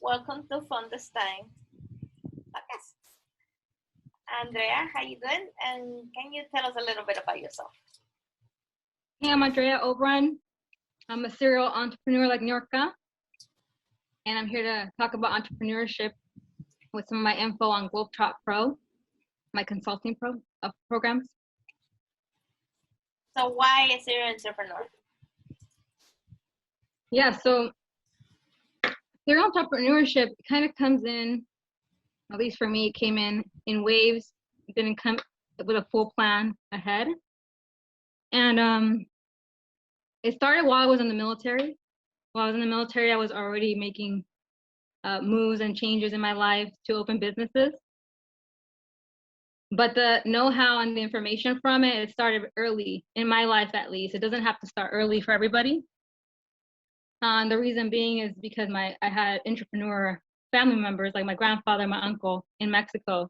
Welcome to Fun This Time podcast. Andrea, how you doing? And can you tell us a little bit about yourself? Hey, I'm Andrea Overend. I'm a serial entrepreneur like Niurka, and I'm here to talk about entrepreneurship with some of my info on Globetrot Pro, my consulting programs. So why a serial entrepreneur? Yeah, so serial entrepreneurship kind of comes in, at least for me, it came in waves. It didn't come with a full plan ahead. And it started while I was in the military. While I was in the military, I was already making moves and changes in my life to open businesses. But the know-how and the information from it started early, in my life at least. It doesn't have to start early for everybody. The reason being is because I had entrepreneur family members, like my grandfather, my uncle in Mexico,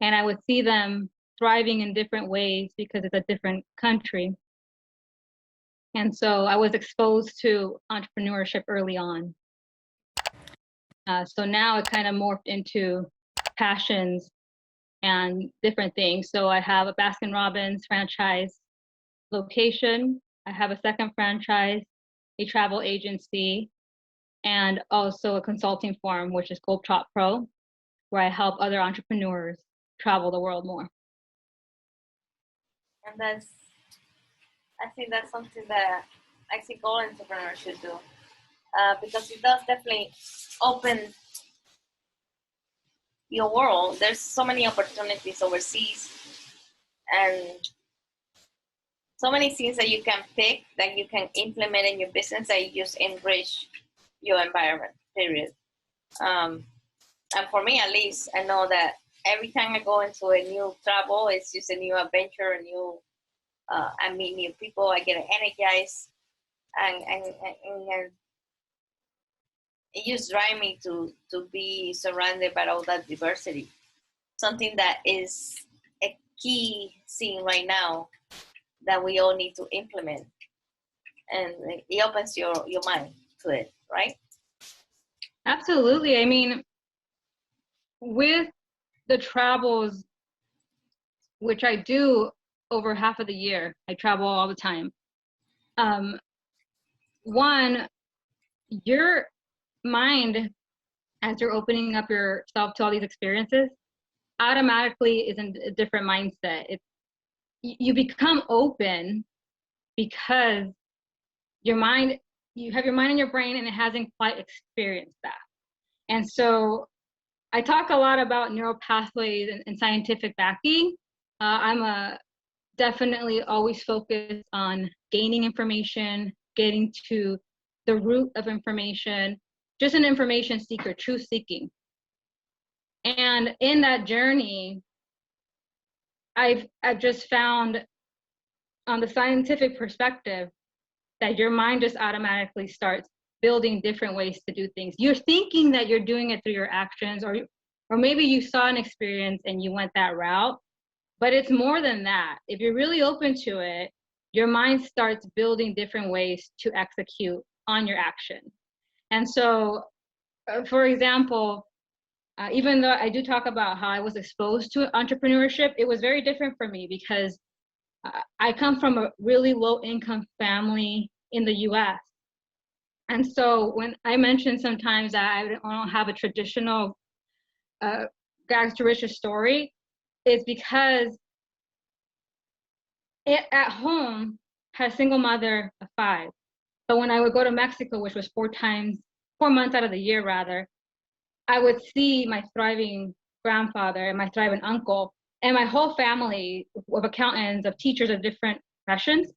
and I would see them thriving in different ways because it's a different country. And so I was exposed to entrepreneurship early on. So now it kind of morphed into passions and different things. So I have a Baskin-Robbins franchise location. I have a second franchise, a travel agency, and also a consulting firm, which is Globetrot Pro, where I help other entrepreneurs travel the world more. And I think that's something that I think all entrepreneurs should do, because it does definitely open your world. There's so many opportunities overseas and so many things that you can pick that you can implement in your business that you just enrich your environment, period. And for me, at least, I know that every time I go into a new travel, it's just a new adventure, I meet new people, I get energized, and it just drives me to be surrounded by all that diversity. Something that is a key thing right now that we all need to implement. And it opens your mind to it, right? Absolutely. I mean, with the travels, which I do over half of the year, I travel all the time. One, your mind, as you're opening up yourself to all these experiences, automatically is in a different mindset. You become open because you have your mind and your brain, and it hasn't quite experienced that. And so I talk a lot about neural pathways and scientific backing. I'm definitely always focused on gaining information, getting to the root of information, just an information seeker, truth seeking. And in that journey, I've just found, on the scientific perspective, that your mind just automatically starts building different ways to do things. You're thinking that you're doing it through your actions, or maybe you saw an experience and you went that route, but it's more than that. If you're really open to it, your mind starts building different ways to execute on your action. And so, for example, even though I do talk about how I was exposed to entrepreneurship, it was very different for me because I come from a really low income family in the US. And so when I mention sometimes that I don't have a traditional rags to riches story, it's because at home had a single mother of 5. But when I would go to Mexico, which was 4 months out of the year rather, I would see my thriving grandfather and my thriving uncle and my whole family of accountants, of teachers of different professions.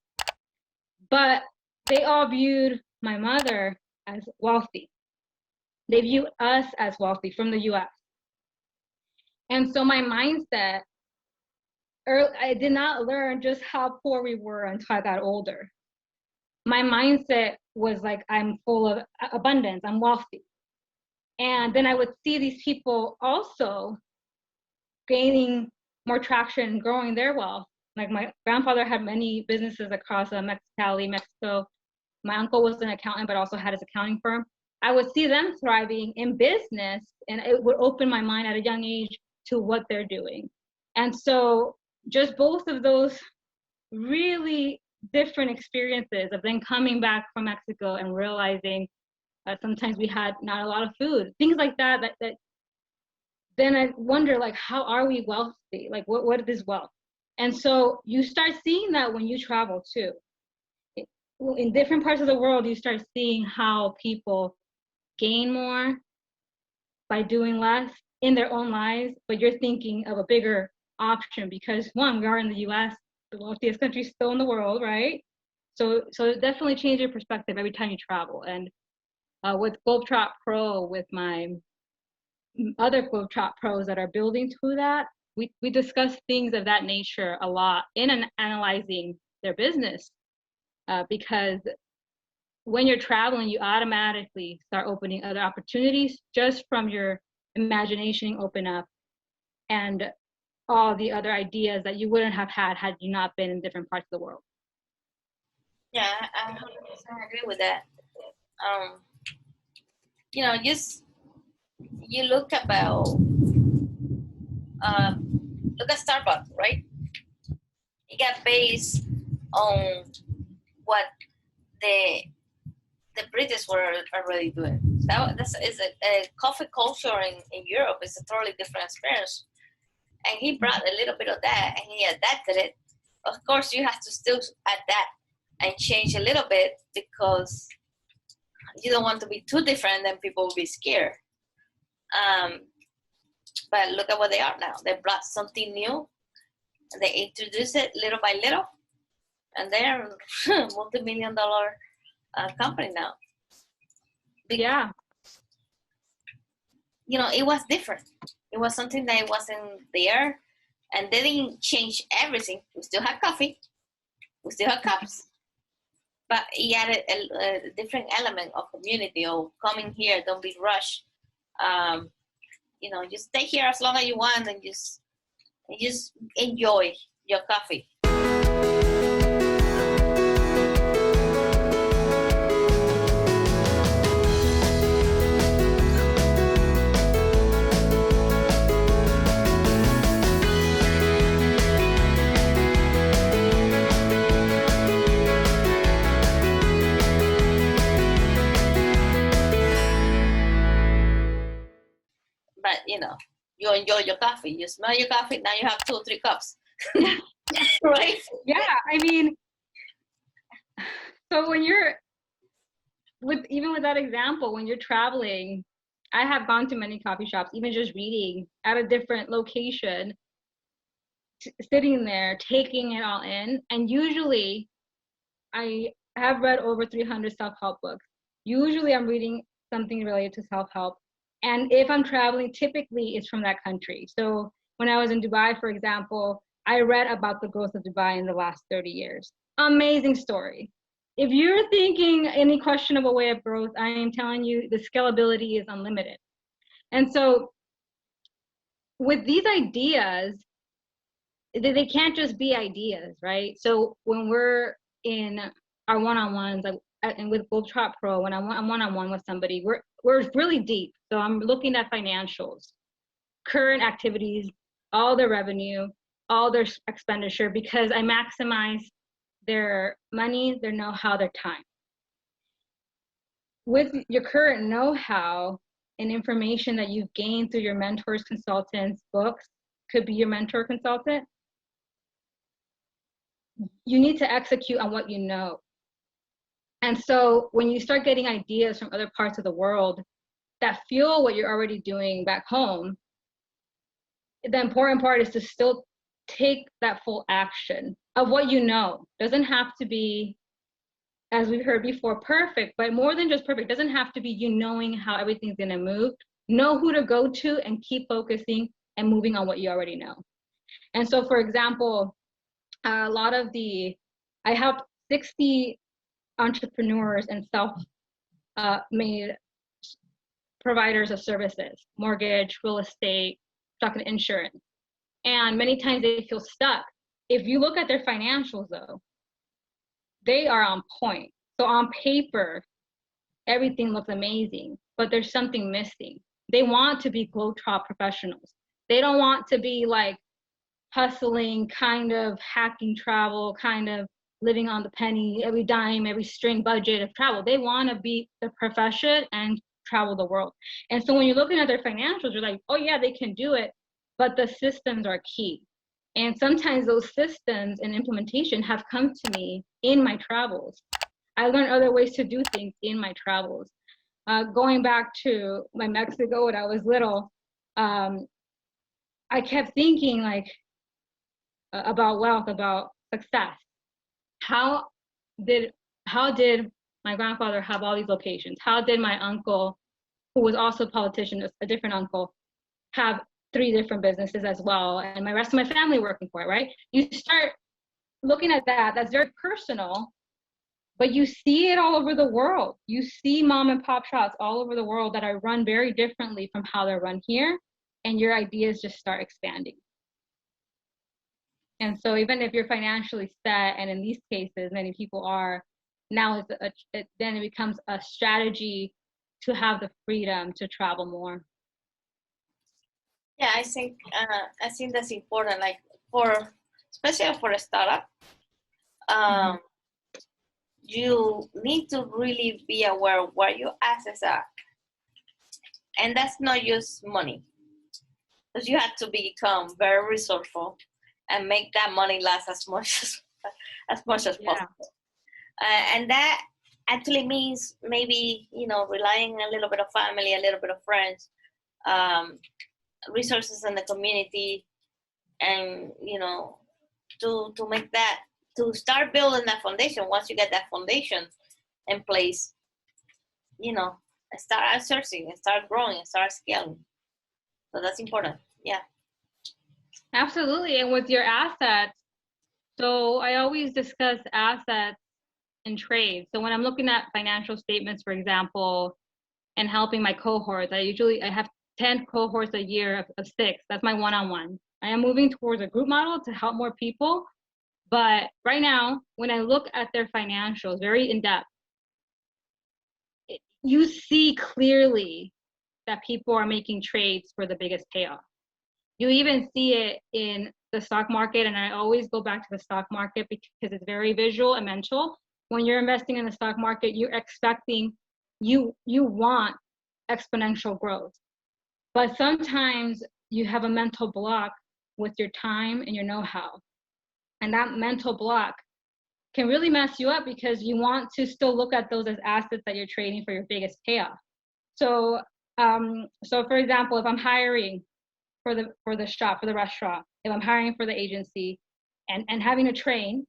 But they all viewed my mother as wealthy. They viewed us as wealthy from the US. And so my mindset, I did not learn just how poor we were until I got older. My mindset was like, I'm full of abundance, I'm wealthy. And then I would see these people also gaining more traction and growing their wealth. Like my grandfather had many businesses across Mexicali, Mexico. My uncle was an accountant, but also had his accounting firm. I would see them thriving in business, and it would open my mind at a young age to what they're doing. And so just both of those really different experiences of then coming back from Mexico and realizing sometimes we had not a lot of food, things like that, that then I wonder, like, how are we wealthy? Like, what is wealth? And so you start seeing that when you travel too. In different parts of the world, you start seeing how people gain more by doing less in their own lives, but you're thinking of a bigger option because, one, we are in the US, the wealthiest country still in the world, right? So it definitely changes your perspective every time you travel. And with Globetrot Pro, with my other Globetrot pros that are building to that, we discuss things of that nature a lot in analyzing their business, because when you're traveling, you automatically start opening other opportunities just from your imagination open up, and all the other ideas that you wouldn't have had you not been in different parts of the world. Yeah, I 100% agree with that. Just you look at Starbucks, right? It got based on what the British were already doing. This is a coffee culture in Europe is a totally different experience. And he brought a little bit of that and he adapted it. Of course, you have to still adapt and change a little bit because you don't want to be too different, then people will be scared. But look at what they are now. They brought something new. They introduced it little by little, and they're a multi-million-dollar company now. Yeah. It was different. It was something that wasn't there, and they didn't change everything. We still have coffee. We still have cups. But he added a different element of community, or coming here, don't be rushed. Just stay here as long as you want and just enjoy your coffee. But you enjoy your coffee, you smell your coffee, now you have 2 or 3 cups. Right? Yeah, I mean, so when you're with that example, when you're traveling, I have gone to many coffee shops, even just reading at a different location, sitting there, taking it all in. And usually I have read over 300 self-help books. Usually I'm reading something related to self-help. And if I'm traveling, typically it's from that country. So when I was in Dubai, for example, I read about the growth of Dubai in the last 30 years. Amazing story. If you're thinking any questionable way of growth, I am telling you the scalability is unlimited. And so with these ideas, they can't just be ideas, right? So when we're in our one-on-ones, and with Globetrot Pro, when I'm one-on-one with somebody, we're really deep. So I'm looking at financials, current activities, all their revenue, all their expenditure, because I maximize their money, their know-how, their time. With your current know-how and information that you've gained through your mentors, consultants, books, could be your mentor consultant, you need to execute on what you know. And so when you start getting ideas from other parts of the world that fuel what you're already doing back home, the important part is to still take that full action of what you know. Doesn't have to be, as we've heard before, perfect, but more than just perfect. Doesn't have to be you knowing how everything's gonna move. Know who to go to and keep focusing and moving on what you already know. And so, for example, I helped 60 entrepreneurs and self-made providers of services, mortgage, real estate, stock and insurance. And many times they feel stuck. If you look at their financials though, they are on point. So on paper, everything looks amazing, but there's something missing. They want to be Globetrot professionals. They don't want to be like hustling, kind of hacking travel, kind of living on the penny, every dime, every string budget of travel. They want to be the profession and travel the world. And so when you're looking at their financials, you're like, oh yeah, they can do it, but the systems are key. And sometimes those systems and implementation have come to me in my travels. I learned other ways to do things in my travels. Going back to my Mexico when I was little, I kept thinking like about wealth, about success. How did my grandfather have all these locations? How did my uncle, who was also a politician, a different uncle, have 3 different businesses as well, and my rest of my family working for it, right? You start looking at that, that's very personal, but you see it all over the world. You see mom and pop shops all over the world that are run very differently from how they're run here, and your ideas just start expanding. And so even if you're financially set, and in these cases, many people are, now then it becomes a strategy to have the freedom to travel more. Yeah, I think that's important. Like especially for a startup, you need to really be aware of where your assets are, and that's not just money, because you have to become very resourceful and make that money last as much as possible. And that actually means maybe relying a little bit of family, a little bit of friends, resources in the community, and to make that, to start building that foundation. Once you get that foundation in place, start outsourcing and start growing and start scaling. So that's important. Yeah, absolutely. And with your assets, so I always discuss assets and trades. So when I'm looking at financial statements, for example, and helping my cohorts, I have 10 cohorts a year of 6. That's my one-on-one. I am moving towards a group model to help more people. But right now, when I look at their financials very in depth, you see clearly that people are making trades for the biggest payoff. You even see it in the stock market. And I always go back to the stock market because it's very visual and mental. When you're investing in the stock market, you're expecting, you want exponential growth. But sometimes you have a mental block with your time and your know-how. And that mental block can really mess you up because you want to still look at those as assets that you're trading for your biggest payoff. So, for example, if I'm hiring for the shop, for the restaurant, if I'm hiring for the agency and having to train,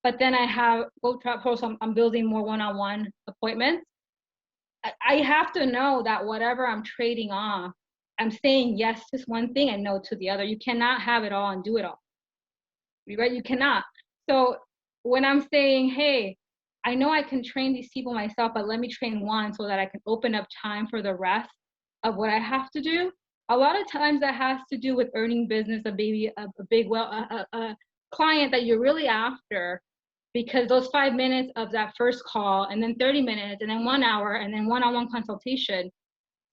but then I have Globetrot Pro, so I'm building more one-on-one appointments, I have to know that whatever I'm trading off, I'm saying yes to one thing and no to the other. You cannot have it all and do it all, right? You cannot. So when I'm saying, hey, I know I can train these people myself, but let me train one so that I can open up time for the rest of what I have to do. A lot of times that has to do with earning business, a client that you're really after, because those 5 minutes of that first call, and then 30 minutes, and then 1 hour, and then one-on-one consultation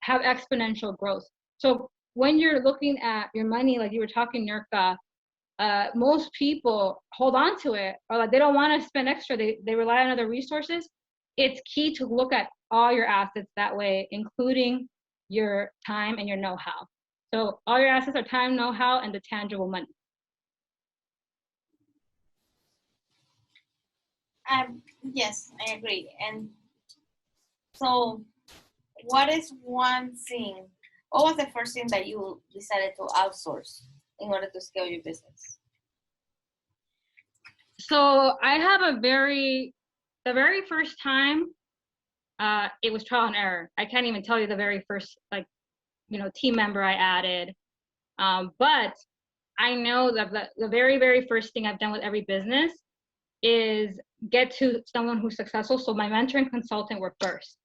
have exponential growth. So when you're looking at your money, like you were talking, Niurka, most people hold on to it, or like they don't want to spend extra. They rely on other resources. It's key to look at all your assets that way, including your time and your know-how. So all your assets are time, know-how, and the tangible money. Yes, I agree. And so what was the first thing that you decided to outsource in order to scale your business? So I have the very first time, it was trial and error. I can't even tell you the very first, team member I added. But I know that the very, very first thing I've done with every business is get to someone who's successful. So my mentor and consultant were first.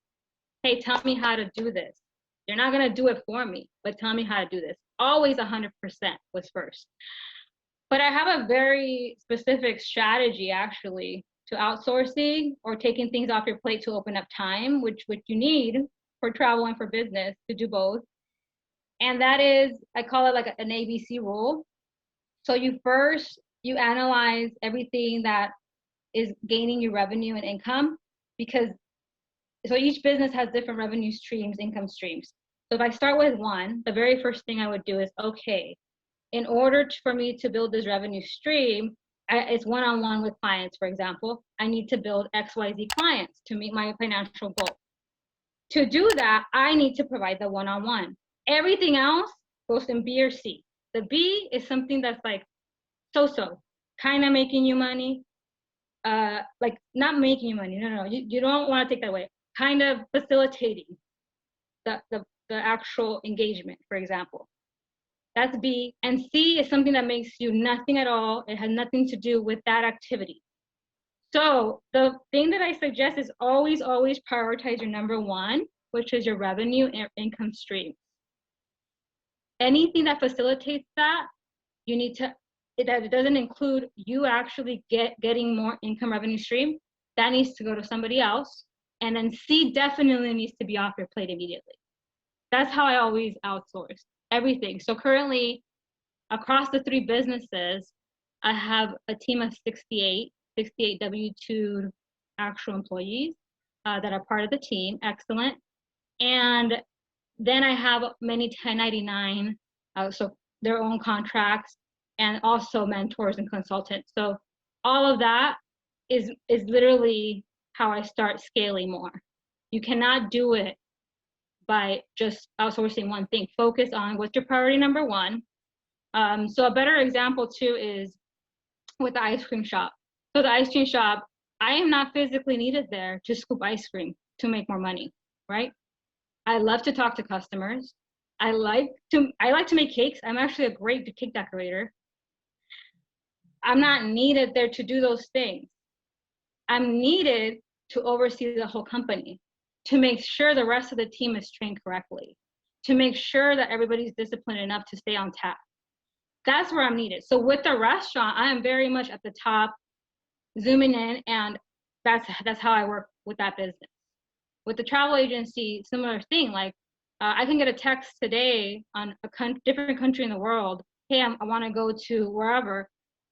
Hey, tell me how to do this. You're not going to do it for me, but tell me how to do this. Always 100% was first. But I have a very specific strategy, actually, to outsourcing or taking things off your plate to open up time, which you need for travel and for business to do both. And that is, I call it like an ABC rule. So you analyze everything that is gaining you revenue and income, because so each business has different revenue streams, income streams. So if I start with one, the very first thing I would do is, okay, in order for me to build this revenue stream, it's one-on-one with clients, for example. I need to build XYZ clients to meet my financial goal. To do that, I need to provide the one-on-one. Everything else goes in B or C. The B is something that's like so-so, kind of making you money, like not making you money. No. You don't want to take that away. Kind of facilitating the actual engagement, for example. That's B. And C is something that makes you nothing at all. It has nothing to do with that activity. So the thing that I suggest is always prioritize your number one, which is your revenue and income stream. Anything that facilitates that, you need to, that it doesn't include you actually getting more income revenue stream, that needs to go to somebody else. And then C definitely needs to be off your plate immediately. That's how I always outsource everything. So currently, across the 3 businesses, I have a team of 68 W-2 actual employees that are part of the team. Excellent. And then I have many 1099, so their own contracts, and also mentors and consultants. So all of that is literally how I start scaling more. You cannot do it by just outsourcing one thing. Focus on what's your priority number one. So a better example too is with the ice cream shop. So the ice cream shop, I am not physically needed there to scoop ice cream to make more money, right? I love to talk to customers. I like to make cakes. I'm actually a great cake decorator. I'm not needed there to do those things. I'm needed to oversee the whole company, to make sure the rest of the team is trained correctly, to make sure that everybody's disciplined enough to stay on task. That's where I'm needed. So with the restaurant, I am very much at the top, zooming in, and that's how I work with that business. With the travel agency, similar thing. Like I can get a text today on a different country in the world. Hey, I want to go to wherever,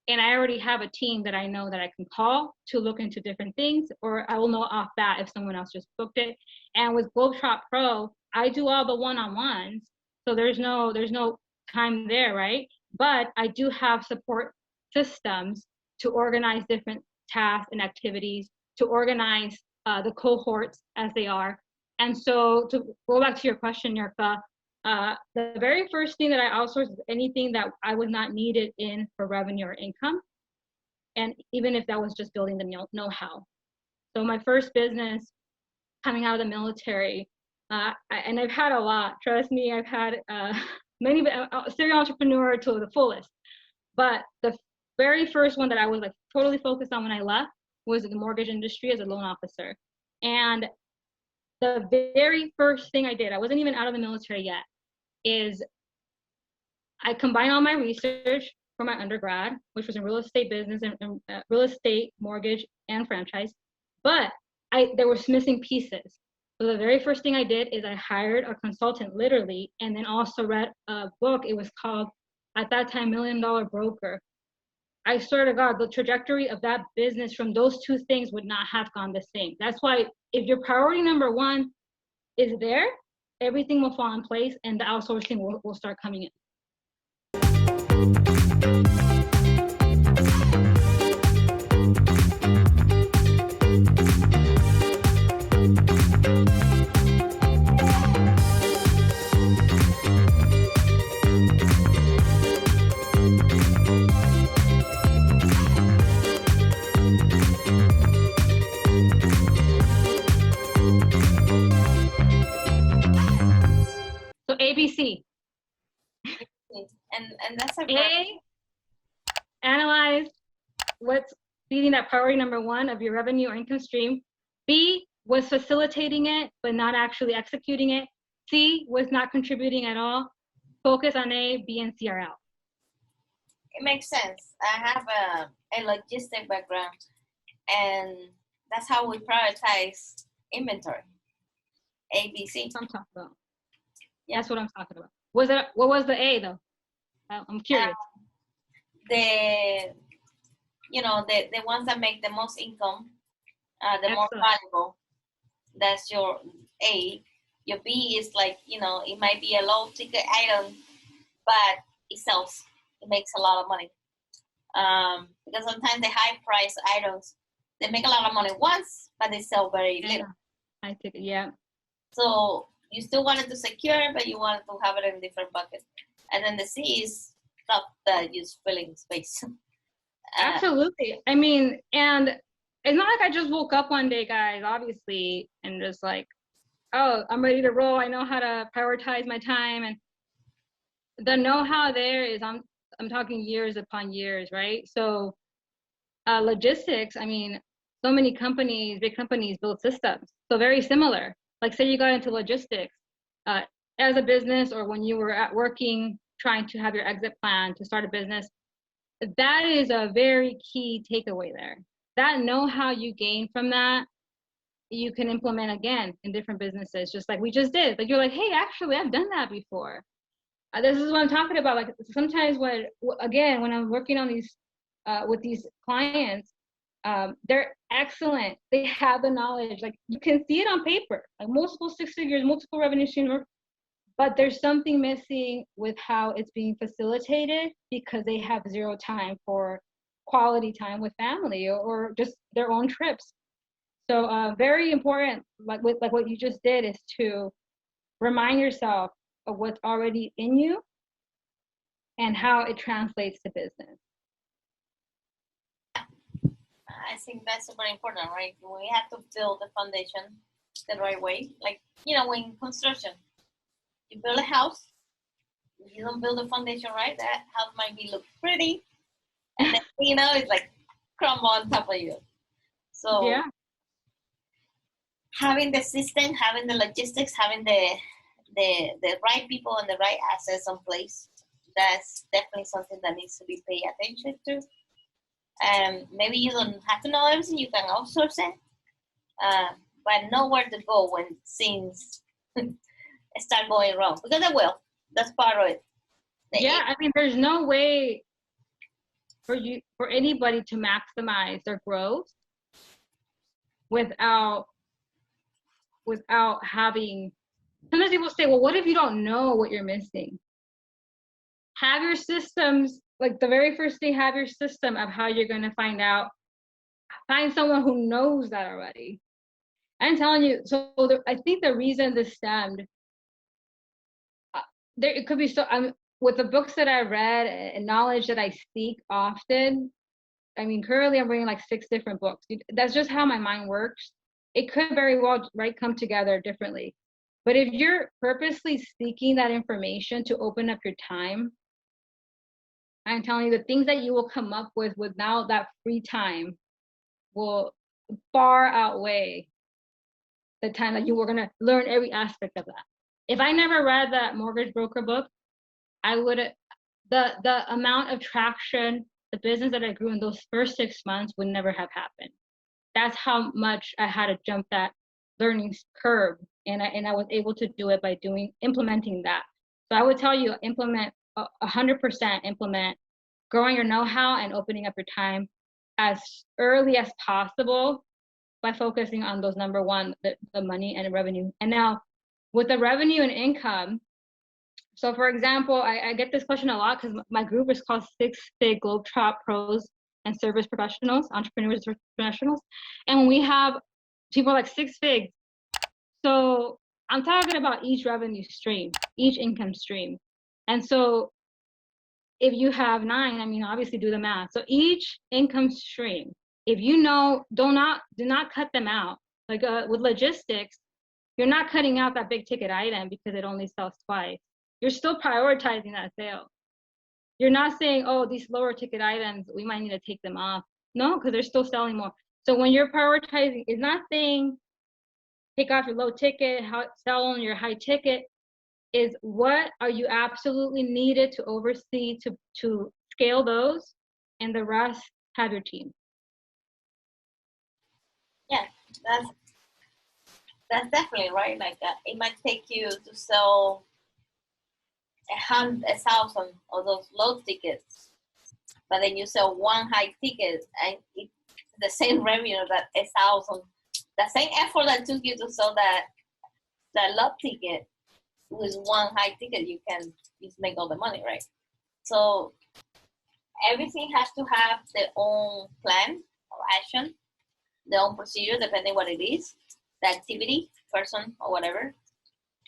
and I already have a team that I know that I can call to look into different things, or I will know off that if someone else just booked it. And with Globetrot Pro, I do all the one-on-ones, so there's no time there, right? But I do have support systems to organize different tasks and activities, to organize the cohorts as they are. And so to go back to your question, Niurka, the very first thing that I outsourced is anything that I was not needed in for revenue or income. And even if that was just building the know-how. So my first business coming out of the military, and I've had a lot, trust me, I've had many serial entrepreneur to the fullest. But the very first one that I was like totally focused on when I left was in the mortgage industry as a loan officer. And the very first thing I did, I wasn't even out of the military yet, is I combined all my research from my undergrad, which was in real estate business and real estate, mortgage, and franchise. But there was missing pieces. So the very first thing I did is I hired a consultant, literally, and then also read a book. It was called, at that time, $1 Million Broker. I swear to God, the trajectory of that business from those two things would not have gone the same. That's why if your priority number one is there, everything will fall in place and the outsourcing will start coming in. So ABC. And that's A, analyze what's leading that priority number one of your revenue or income stream. B, was facilitating it, but not actually executing it. C, was not contributing at all. Focus on A, B, and C are out. It makes sense. I have a logistic background. And that's how we prioritize inventory. ABC. That's what I'm talking about. Yeah. That's what I'm talking about. What was the A though? I'm curious. The ones that make the most income, the more Excellent. valuable. That's your A. Your B is like, it might be a low ticket item, but it sells. It makes a lot of money. Because sometimes the high price items, they make a lot of money once, but they sell very little. I take it, yeah. So you still wanted to secure, but you wanted to have it in different buckets. And then the C is stuff that is filling space. Absolutely. I mean, and it's not like I just woke up one day, guys, obviously, and just like, oh, I'm ready to roll. I know how to prioritize my time. And the know-how there is, I'm talking years upon years, right? So logistics, I mean, so many companies, big companies build systems. So very similar. Like say you got into logistics as a business, or when you were at working, trying to have your exit plan to start a business, that is a very key takeaway there. That know-how you gain from that, you can implement again in different businesses, just like we just did. Like you're like, hey, actually, I've done that before. This is what I'm talking about. Like sometimes when I'm working on these with these clients, they're excellent. They have the knowledge. Like you can see it on paper, like multiple six figures, multiple revenue streams, but there's something missing with how it's being facilitated because they have zero time for quality time with family or just their own trips. So very important, like what you just did, is to remind yourself of what's already in you and how it translates to business. I think that's super important, right? We have to build the foundation the right way. Like, when construction, you build a house, you don't build the foundation right, that house might look pretty, and then, it's like crumble on top of you. So yeah, having the system, having the logistics, having the right people and the right assets in place, that's definitely something that needs to be paid attention to. Maybe you don't have to know everything, you can outsource it, but know where to go when things start going wrong, because they will. That's part of it. I mean, there's no way for anybody to maximize their growth without having. Sometimes people say, well, what if you don't know what you're missing? Have your systems, like the very first thing, have your system of how you're going to find someone who knows that already. I'm telling you, so I think the reason this stemmed, there it could be with the books that I read and knowledge that I seek often. I mean, currently I'm reading like 6 different books. That's just how my mind works. It could very well come together differently. But if you're purposely seeking that information to open up your time, I'm telling you, the things that you will come up with now that free time will far outweigh the time that you were going to learn every aspect of that. If I never read that mortgage broker book, I would, the amount of traction, the business that I grew in those first 6 months would never have happened. That's how much I had to jump that learning curve. And I was able to do it by implementing that. So I would tell you, 100% implement growing your know-how and opening up your time as early as possible by focusing on those number one, the money and revenue. And now with the revenue and income, so for example, I get this question a lot because my group is called 6-Fig Globetrot Pros and Service Professionals, Entrepreneurs and Professionals. And we have people like 6 figs. So I'm talking about each revenue stream, each income stream. And so if you have 9, I mean, obviously do the math. So each income stream, if you know, do not cut them out. Like with logistics, you're not cutting out that big ticket item because it only sells twice. You're still prioritizing that sale. You're not saying, oh, these lower ticket items, we might need to take them off. No, because they're still selling more. So when you're prioritizing, it's not saying take off your low ticket, sell on your high ticket. Is what are you absolutely needed to oversee to scale those, and the rest have your team. Yeah, that's that's definitely right. Like it might take you to sell 100,000 of those low tickets, but then you sell one high ticket, and it's the same revenue that 1,000. The same effort that took you to sell that low ticket with one high ticket, you can just make all the money, right? So everything has to have their own plan or action, their own procedure, depending what it is, the activity, person, or whatever.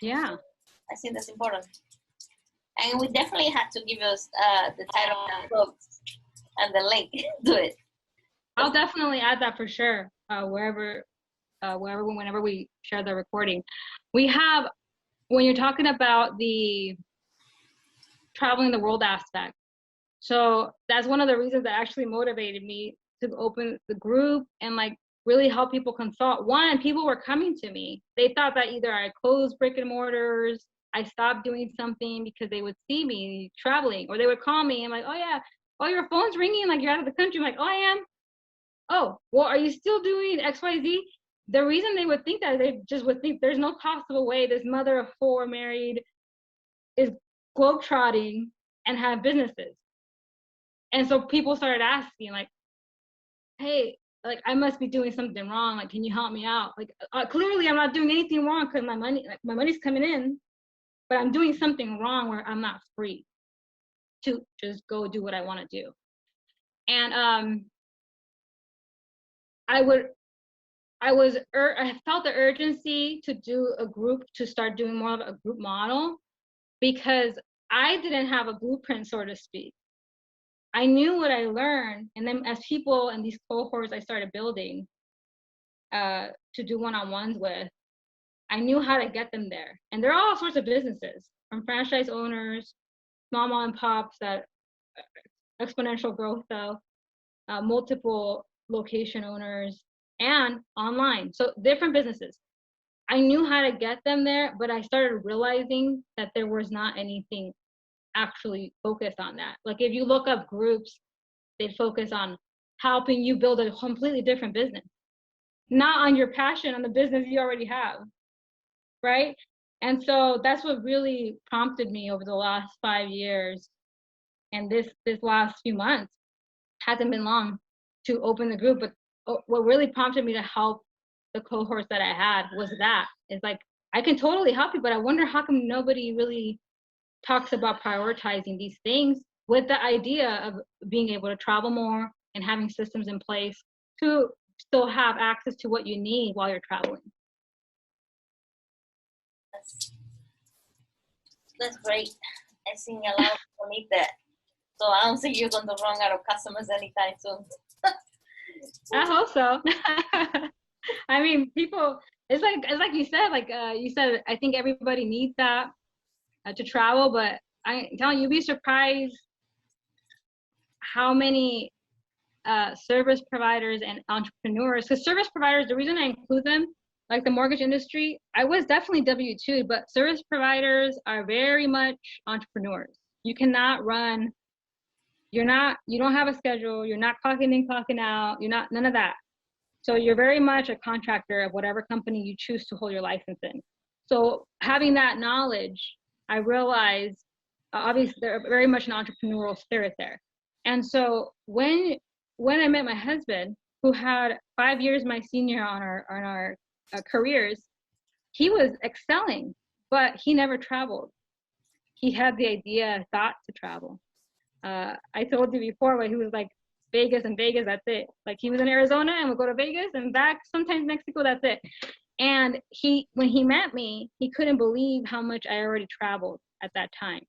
Yeah. I think that's important. And we definitely have to give us the title of the book and the link to it. I'll definitely add that for sure. Wherever, whenever we share the recording, we have, when you're talking about the traveling the world aspect. So that's one of the reasons that actually motivated me to open the group and like really help people consult. One, people were coming to me. They thought that either I closed brick and mortars, I stopped doing something because they would see me traveling, or they would call me and like, oh yeah, oh your phone's ringing, like you're out of the country. I'm like, oh I am. Oh, well, are you still doing XYZ? The reason they would think that, they just would think there's no possible way this mother of four married is globetrotting and have businesses. And so people started asking like, hey, like I must be doing something wrong. Like, can you help me out? Like, clearly I'm not doing anything wrong because my money's coming in, but I'm doing something wrong where I'm not free to just go do what I want to do. And I felt the urgency to do a group, to start doing more of a group model, because I didn't have a blueprint, so to speak. I knew what I learned, and then as people and these cohorts I started building to do one-on-ones with, I knew how to get them there. And there are all sorts of businesses, from franchise owners, small mom and pops that exponential growth though, multiple location owners, and online. So different businesses. I knew how to get them there, but I started realizing that there was not anything actually focused on that. Like if you look up groups, they'd focus on helping you build a completely different business, not on your passion, on the business you already have, right? And so that's what really prompted me over the last 5 years, and this last few months, hasn't been long, to open the group. But what really prompted me to help the cohorts that I had was that, it's like, I can totally help you, but I wonder how come nobody really talks about prioritizing these things, with the idea of being able to travel more and having systems in place to still have access to what you need while you're traveling. That's great. I think a lot of people need that. So I don't think you're going to run out of customers anytime soon. I hope so. I mean, people, it's like you said, I think everybody needs that to travel, but I'm telling you, you'd be surprised how many service providers and entrepreneurs, because service providers, the reason I include them, like the mortgage industry, I was definitely W-2, but service providers are very much entrepreneurs. You cannot run, you don't have a schedule, you're not clocking in, clocking out, you're not, none of that. So you're very much a contractor of whatever company you choose to hold your license in. So having that knowledge, I realized obviously there's very much an entrepreneurial spirit there. And so when I met my husband, who had 5 years my senior on our careers, he was excelling, but he never traveled. He had the idea, thought to travel. I told you before, but he was like, Vegas and Vegas, that's it. Like he was in Arizona and would go to Vegas and back, sometimes Mexico, that's it. And when he met me, he couldn't believe how much I already traveled at that time.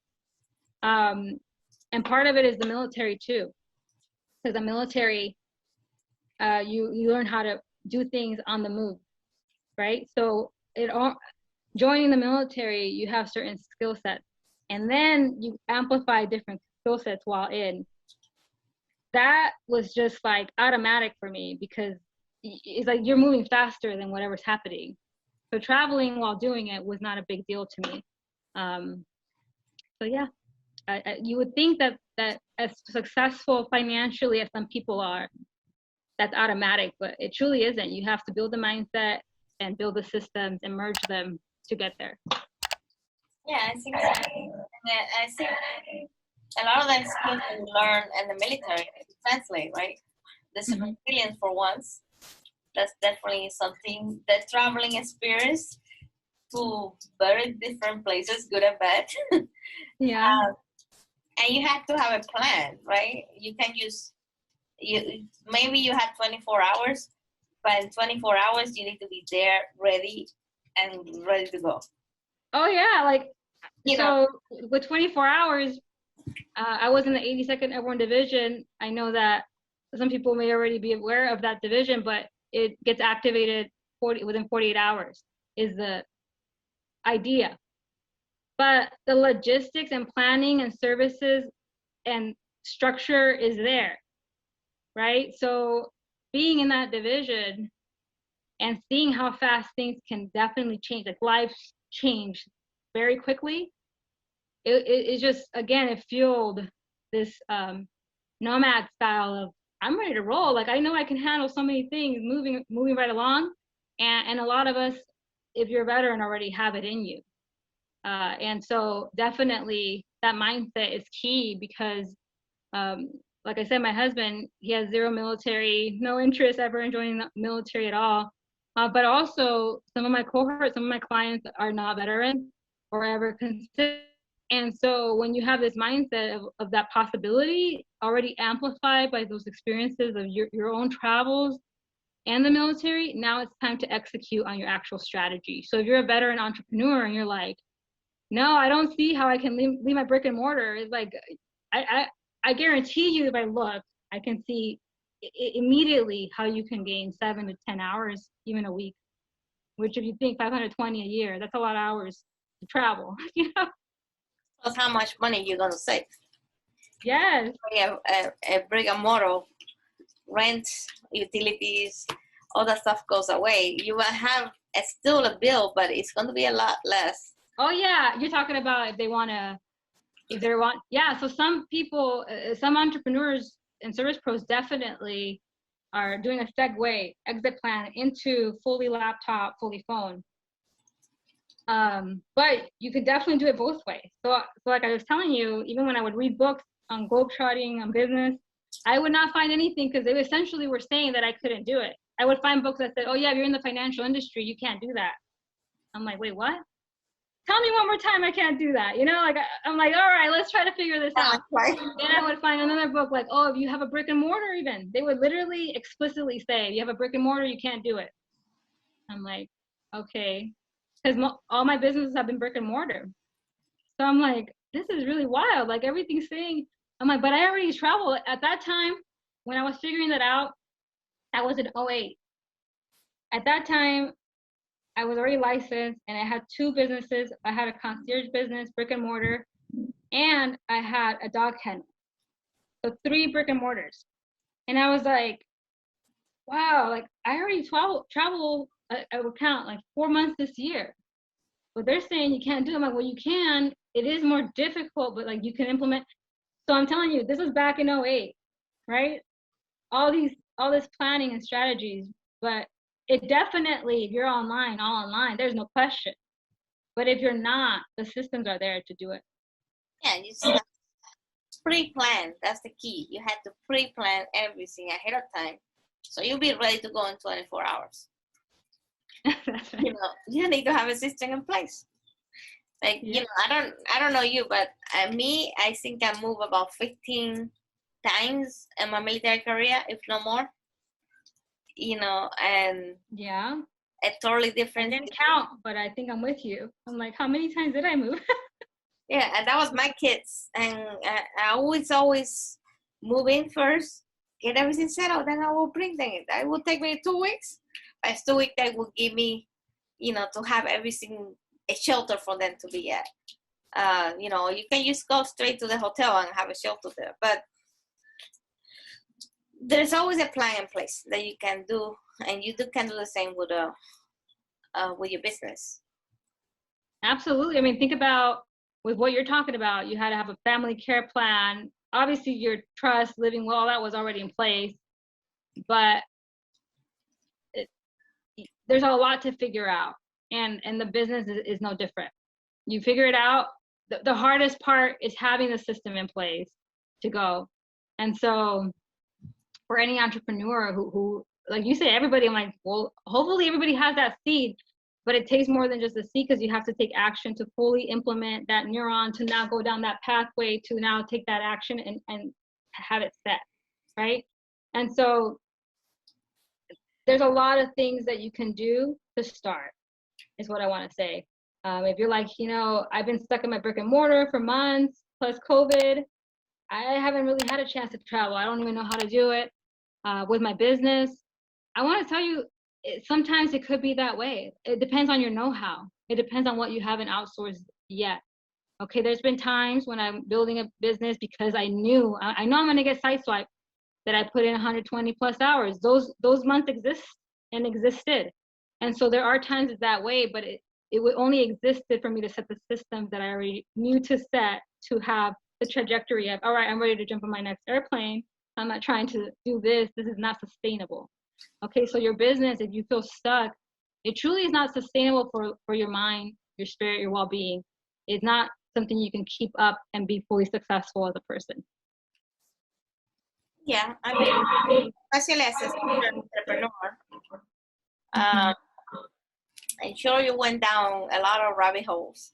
And part of it is the military too, because the military, you learn how to do things on the move, right? So joining the military, you have certain skill sets, and then you amplify different skill sets while in. That was just like automatic for me, because it's like you're moving faster than whatever's happening. So traveling while doing it was not a big deal to me. So yeah, you would think that as successful financially as some people are, that's automatic, but it truly isn't. You have to build the mindset and build the systems and merge them to get there. Yeah, I think so. And I think a lot of that skills that you learn in the military translate, right? This is resilience for once. That's definitely something. The traveling experience to very different places, good and bad. Yeah. And you have to have a plan, right? You can maybe you have 24 hours, but in 24 hours you need to be there, ready to go. Oh yeah, like You so know, with 24 hours, I was in the 82nd Airborne Division. I know that some people may already be aware of that division, but it gets activated within 48 hours is the idea. But the logistics and planning and services and structure is there, right? So being in that division and seeing how fast things can definitely change, like lives change very quickly, it just, again, it fueled this nomad style of, I'm ready to roll. Like, I know I can handle so many things moving right along. And a lot of us, if you're a veteran, already have it in you. And so definitely that mindset is key because, like I said, my husband, he has zero military, no interest ever in joining the military at all. But also some of my cohorts, some of my clients are not veterans or ever considered. And so when you have this mindset of that possibility already amplified by those experiences of your own travels and the military, now it's time to execute on your actual strategy. So if you're a veteran entrepreneur and you're like, no, I don't see how I can leave my brick and mortar. It's like, I guarantee you if I look, I can see immediately how you can gain 7 to 10 hours, even a week, which if you think 520 a year, that's a lot of hours to travel, you know? that's how much money you're going to save. Yes. A brick and mortar, rent, utilities, all that stuff goes away. You will have still a bill, but it's going to be a lot less. Oh yeah, you're talking about yeah. So some people, some entrepreneurs and service pros definitely are doing a exit plan into fully laptop, fully phone. But you could definitely do it both ways. So like I was telling you, even when I would read books on globetrotting, on business, I would not find anything because they essentially were saying that I couldn't do it. I would find books that said, oh yeah, if you're in the financial industry, you can't do that. I'm like, wait, what? Tell me one more time I can't do that. You know, like I'm like, all right, let's try to figure this out. Then I would find another book like, oh, if you have a brick and mortar, even they would literally explicitly say, if you have a brick and mortar, you can't do it. I'm like, okay, because all my businesses have been brick and mortar. So I'm like, this is really wild. Like everything's saying, I'm like, but I already traveled at that time when I was figuring that out. That was in 2008. At that time, I was already licensed and I had 2 businesses. I had a concierge business, brick and mortar, and I had a dog kennel. So 3 brick and mortars. And I was like, wow, like I already travel, I would count like 4 months this year. But they're saying you can't do it. I'm like, well, you can. It is more difficult, but like you can implement. So I'm telling you, this was back in 2008, right? All this planning and strategies, but it definitely, if you're all online, there's no question. But if you're not, the systems are there to do it. Yeah, you just have to pre-plan. That's the key. You have to pre-plan everything ahead of time, so you'll be ready to go in 24 hours. That's right. You know, you need to have a system in place. Like, Yeah. you know, I don't know you, but me, I think I moved about 15 times in my military career, if no more. You know, and Yeah. a totally different. I didn't count, but I think I'm with you. I'm like, how many times did I move? Yeah, and that was my kids, and I always move in first, get everything settled, then I will bring them in. It will take me 2 weeks. By 2 weeks, they will give me, you know, to have everything, a shelter for them to be at. You know, you can just go straight to the hotel and have a shelter there, but there's always a plan in place that you can do, and you can do the same with your business. Absolutely. I mean, think about with what you're talking about. You had to have a family care plan. Obviously, your trust, living well, that was already in place. But there's a lot to figure out, and the business is no different. You figure it out. The hardest part is having the system in place to go. And so for any entrepreneur who like you say, everybody, I'm like, well, hopefully everybody has that seed, but it takes more than just a seed, because you have to take action to fully implement that neuron, to now go down that pathway, to now take that action and have it set, right? And so there's a lot of things that you can do to start, is what I want to say. If you're like, I've been stuck in my brick and mortar for months, plus COVID, I haven't really had a chance to travel. I don't even know how to do it with my business. I want to tell you, sometimes it could be that way. It depends on your know-how. It depends on what you haven't outsourced yet. Okay, there's been times when I'm building a business because I know I'm going to get sideswiped, that I put in 120 plus hours. Those months existed. And so there are times it's that way, but it would only existed for me to set the systems that I already knew to set, to have the trajectory of, all right, I'm ready to jump on my next airplane. I'm not trying to do this. This is not sustainable. Okay, so your business, if you feel stuck, it truly is not sustainable for your mind, your spirit, your well-being. It's not something you can keep up and be fully successful as a person. Yeah, I mean, especially as a entrepreneur, I'm sure you went down a lot of rabbit holes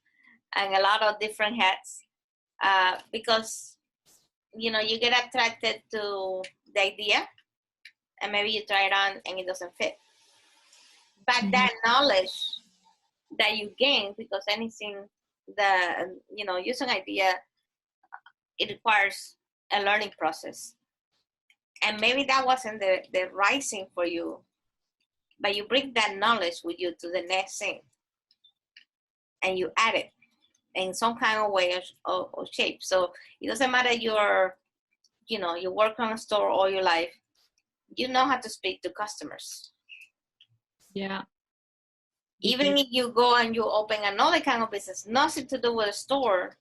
and a lot of different hats, because you get attracted to the idea, and maybe you try it on and it doesn't fit. But that knowledge that you gain, because anything that using idea, it requires a learning process, and maybe that wasn't the right thing for you, but you bring that knowledge with you to the next thing, and you add it in some kind of way or shape. So it doesn't matter you work on a store all your life, you know how to speak to customers. Yeah. Even if you go and you open another kind of business, nothing to do with a store,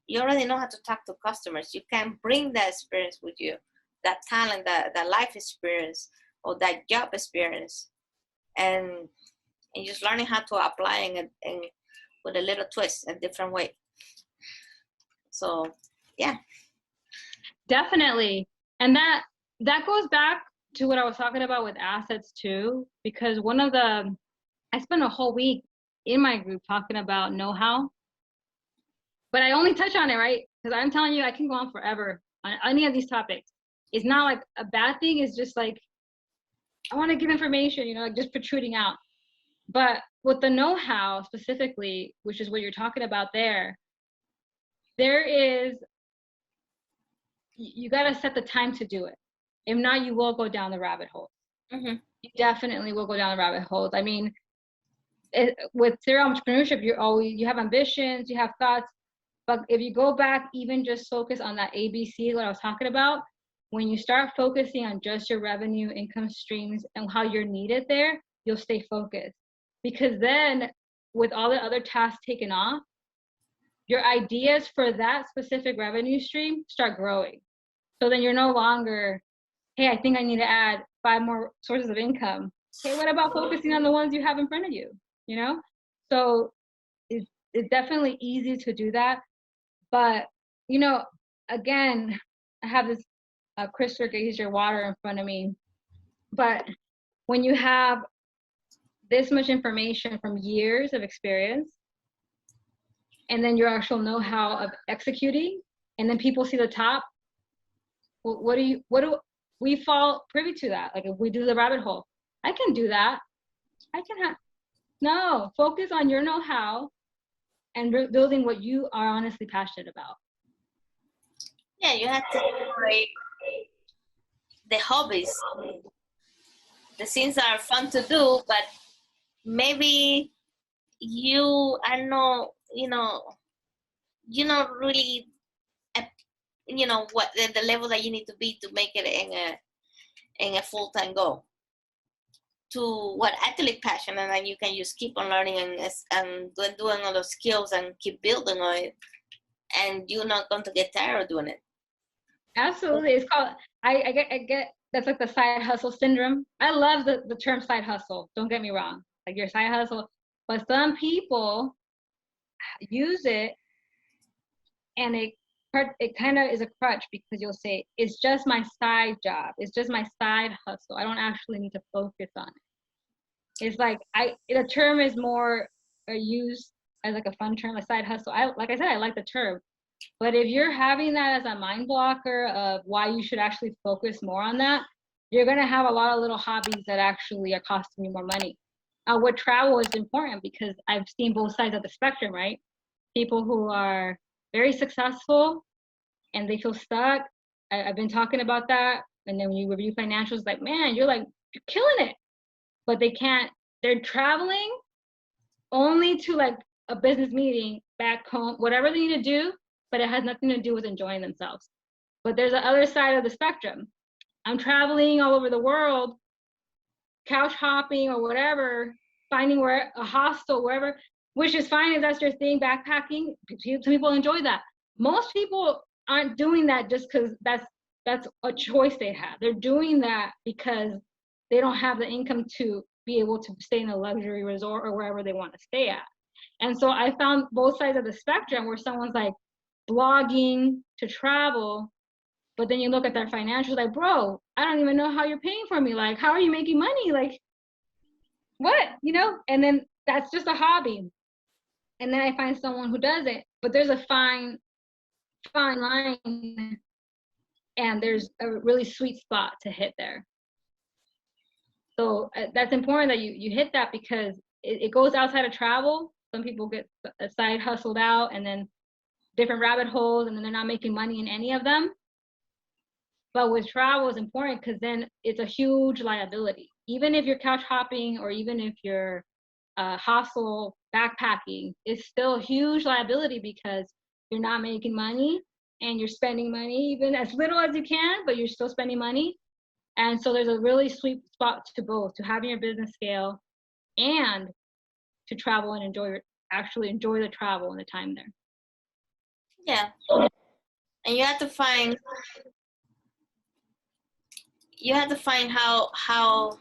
you already know how to talk to customers. You can bring that experience with you, that talent, that life experience, or that job experience, and just learning how to apply it and with a little twist, a different way. So, yeah. Definitely. And that goes back to what I was talking about with assets too, because I spent a whole week in my group talking about know-how, but I only touch on it, right? Because I'm telling you, I can go on forever on any of these topics. It's not like a bad thing. It's just like, I want to give information, like just protruding out. But with the know-how specifically, which is what you're talking about there is, you got to set the time to do it. If not, you will go down the rabbit hole. Mm-hmm. You definitely will go down the rabbit holes. I mean, with serial entrepreneurship, you have ambitions, you have thoughts, but if you go back, even just focus on that ABC, what I was talking about, when you start focusing on just your revenue, income streams, and how you're needed there, you'll stay focused. Because then, with all the other tasks taken off, your ideas for that specific revenue stream start growing. So then you're no longer, hey, I think I need to add 5 more sources of income. Okay, what about focusing on the ones you have in front of you? So it's definitely easy to do that. But, again, I have this crystal geyser water in front of me. But when you have this much information from years of experience, and then your actual know-how of executing, and then people see the top, what do we fall privy to that? Like if we do the rabbit hole, I can do that. No, focus on your know-how and building what you are honestly passionate about. Yeah, you have to separate the hobbies, the things that are fun to do, but maybe you are not, you're not really, what the level that you need to be to make it in a full-time goal. To what actually passion, and then you can just keep on learning and doing all those skills and keep building on it, and you're not going to get tired of doing it. Absolutely. It's called, I that's like the side hustle syndrome. I love the term side hustle. Don't get me wrong. Like your side hustle. But some people use it and it kind of is a crutch because you'll say, it's just my side job. It's just my side hustle. I don't actually need to focus on it. It's like the term is more used as like a fun term, a side hustle. Like I said, I like the term. But if you're having that as a mind blocker of why you should actually focus more on that, you're going to have a lot of little hobbies that actually are costing you more money. With travel is important because I've seen both sides of the spectrum, right? People who are very successful and they feel stuck. I've been talking about that. And then when you review financials, like, man, you're killing it. But they can't, they're traveling only to like a business meeting back home, whatever they need to do, but it has nothing to do with enjoying themselves. But there's the other side of the spectrum. I'm traveling all over the world, couch hopping or whatever, finding a hostel, wherever, which is fine if that's your thing, backpacking. Some people enjoy that. Most people aren't doing that just because that's a choice they have. They're doing that because they don't have the income to be able to stay in a luxury resort or wherever they want to stay at. And so I found both sides of the spectrum where someone's like blogging to travel, but then you look at their financials like, bro, I don't even know how you're paying for me. Like, how are you making money? Like, what? And then that's just a hobby. And then I find someone who does it, but there's a fine line and there's a really sweet spot to hit there. So that's important that you hit that because it goes outside of travel. Some people get side hustled out and then different rabbit holes and then they're not making money in any of them. But with travel is important because then it's a huge liability. Even if you're couch hopping or even if you're hostel backpacking, it's still a huge liability because you're not making money and you're spending money even as little as you can, but you're still spending money. And so there's a really sweet spot to both, to having your business scale and to travel and actually enjoy the travel and the time there. Yeah. And you have to find how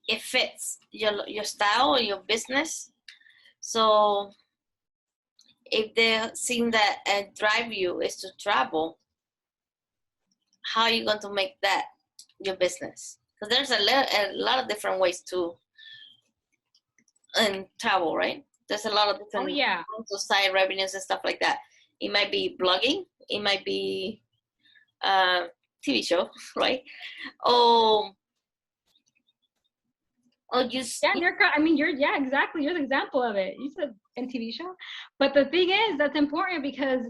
it fits your style or your business. So if the thing that drive you is to travel, how are you going to make that your business? Because there's a lot of different ways to travel, right? There's a lot of different side revenues and stuff like that. It might be blogging, it might be TV show, right? Or just Niurka, I mean, exactly. You're the example of it. You said in TV show, but the thing is that's important because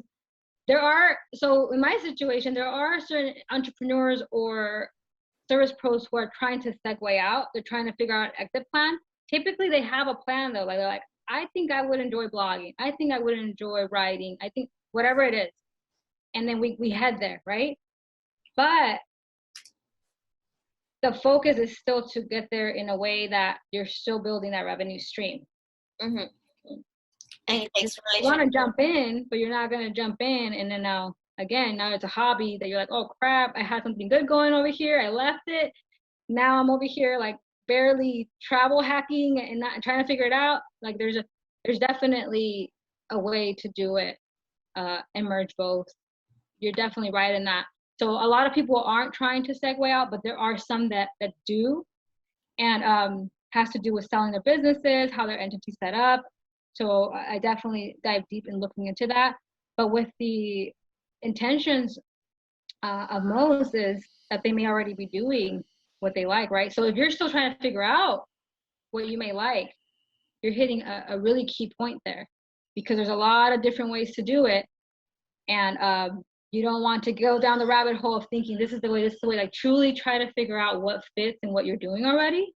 so in my situation, there are certain entrepreneurs or service pros who are trying to segue out. They're trying to figure out an exit plan. Typically, they have a plan though. Like they're like, I think I would enjoy blogging. I think I would enjoy writing. I think whatever it is, and then we head there, right? But the focus is still to get there in a way that you're still building that revenue stream. Mm-hmm. And it takes you want to jump in, but you're not going to jump in. And then now it's a hobby that you're like, oh crap, I had something good going over here. I left it. Now I'm over here like barely travel hacking and not trying to figure it out. Like there's definitely a way to do it and merge both. You're definitely right in that. So a lot of people aren't trying to segue out, but there are some that do, and has to do with selling their businesses, how their entity's set up. So I definitely dive deep in looking into that. But with the intentions of most is that they may already be doing what they like, right? So if you're still trying to figure out what you may like, you're hitting a really key point there because there's a lot of different ways to do it. And you don't want to go down the rabbit hole of thinking this is the way. Like truly try to figure out what fits and what you're doing already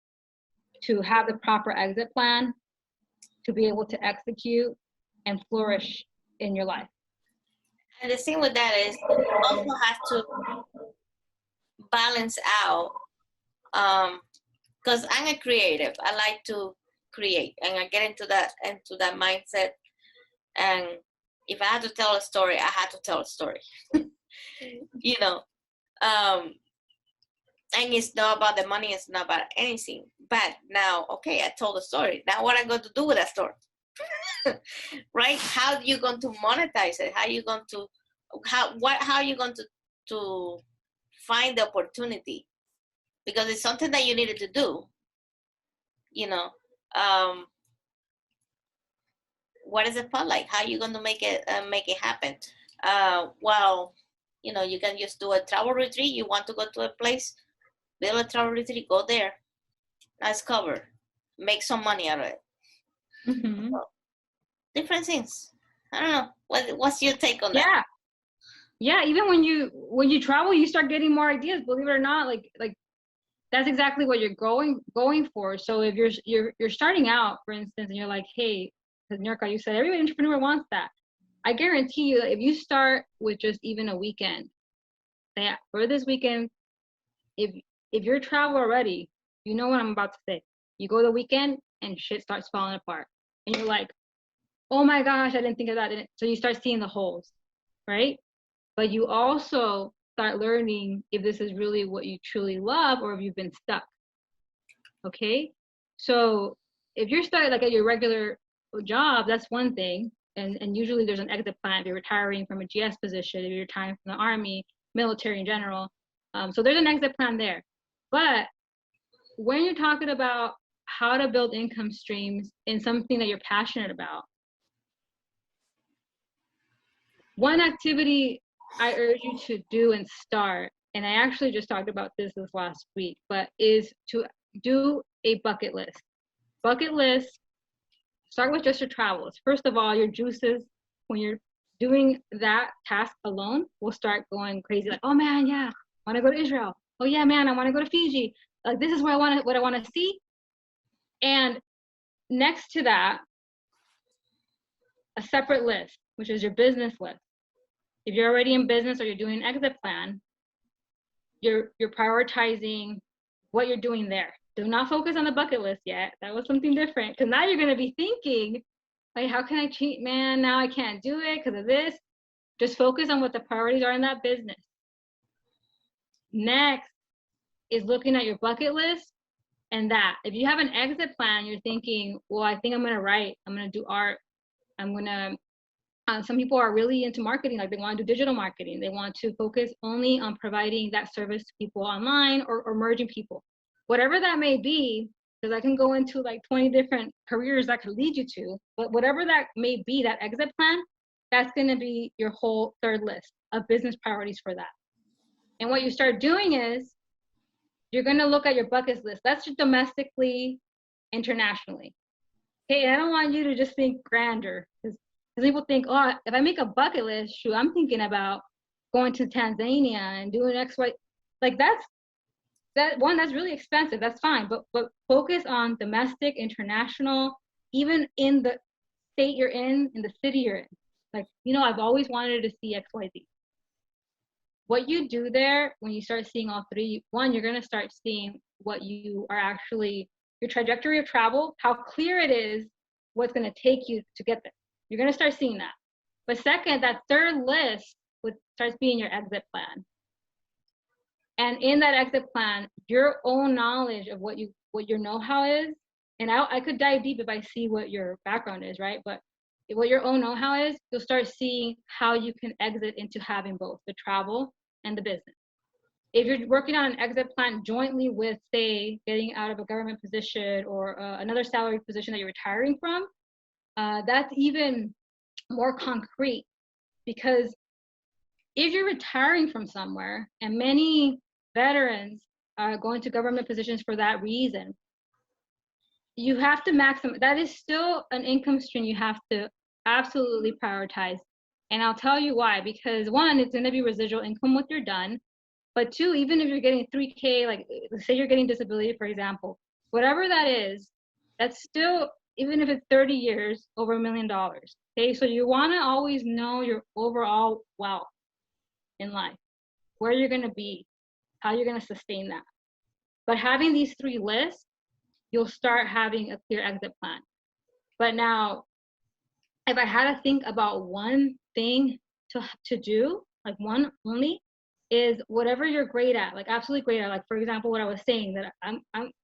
to have the proper exit plan to be able to execute and flourish in your life. And the thing with that is you also have to balance out, because I'm a creative. I like to create and I get into that mindset. And if I had to tell a story, I had to tell a story. And it's not about the money, it's not about anything. But now, okay, I told the story. Now what I'm going to do with that story? Right? How are you going to monetize it? How are you going to how are you going to find the opportunity? Because it's something that you needed to do, you know. What is the fun like? How are you going to make it happen? Well, you know, you can just do a travel retreat. You want to go to a place, build a travel retreat, go there, nice cover, make some money out of it. Mm-hmm. So, different things. I don't know. What's your take on that? Yeah. Even when you travel, you start getting more ideas. Believe it or not, like that's exactly what you're going for. So if you're starting out, for instance, and you're like, hey, because Niurka, you said every entrepreneur wants that. I guarantee you that if you start with just even a weekend, say for this weekend, if you're travel already, you know what I'm about to say. You go the weekend and shit starts falling apart, and you're like, oh my gosh, I didn't think of that. So you start seeing the holes, right? But you also start learning if this is really what you truly love or if you've been stuck. Okay, so if you're stuck like at your regular job, that's one thing. And usually there's an exit plan if you're retiring from a GS position, if you're retiring from the Army, military in general. So there's an exit plan there. But when you're talking about how to build income streams in something that you're passionate about, one activity I urge you to do and start, and I actually just talked about this last week, but is to do a bucket list. Bucket list, start with just your travels. First of all, your juices, when you're doing that task alone, will start going crazy. Like, oh man, yeah, I want to go to Israel. Oh yeah, man, I want to go to Fiji. Like, this is what I want to see. And next to that, a separate list, which is your business list. If you're already in business or you're doing an exit plan, you're prioritizing what you're doing there. Do not focus on the bucket list yet. That was something different, because now you're going to be thinking, like, how can I cheat? Man, now I can't do it because of this. Just focus on what the priorities are in that business. Next is looking at your bucket list, and that if you have an exit plan, you're thinking, well, I think I'm going to write, I'm going to do art, I'm going to some people are really into marketing, like they want to do digital marketing. They want to focus only on providing that service to people online or merging people. Whatever that may be, because I can go into like 20 different careers that could lead you to, but whatever that may be, that exit plan, that's going to be your whole third list of business priorities for that. And what you start doing is you're going to look at your bucket list. That's just domestically, internationally. Okay, I don't want you to just think grander, because people think, oh, if I make a bucket list, shoot, I'm thinking about going to Tanzania and doing X, Y. Like that's really expensive. That's fine, but focus on domestic, international, even in the state you're in the city you're in. Like, you know, I've always wanted to see X, Y, Z. What you do there, when you start seeing all three, one, you're going to start seeing what you are actually, your trajectory of travel, how clear it is, what's going to take you to get there. You're going to start seeing that. But second, that third list starts being your exit plan. And in that exit plan, your own knowledge of what your know-how is, and I could dive deep if I see what your background is, right? But what your own know-how is, you'll start seeing how you can exit into having both the travel and the business. If you're working on an exit plan jointly with, say, getting out of a government position or another salary position that you're retiring from, that's even more concrete, because if you're retiring from somewhere, and many veterans are going to government positions for that reason, you have to maximize. That is still an income stream you have to absolutely prioritize. And I'll tell you why. Because one, it's going to be residual income once you're done. But two, even if you're getting 3K, like say you're getting disability, for example, whatever that is, that's still, even if it's 30 years, over $1 million. Okay, so you want to always know your overall wealth in life, where you're going to be, how you're going to sustain that. But having these three lists, you'll start having a clear exit plan. But now, if I had to think about one thing to do, like one only, is whatever you're great at, like absolutely great at. Like for example, what I was saying, that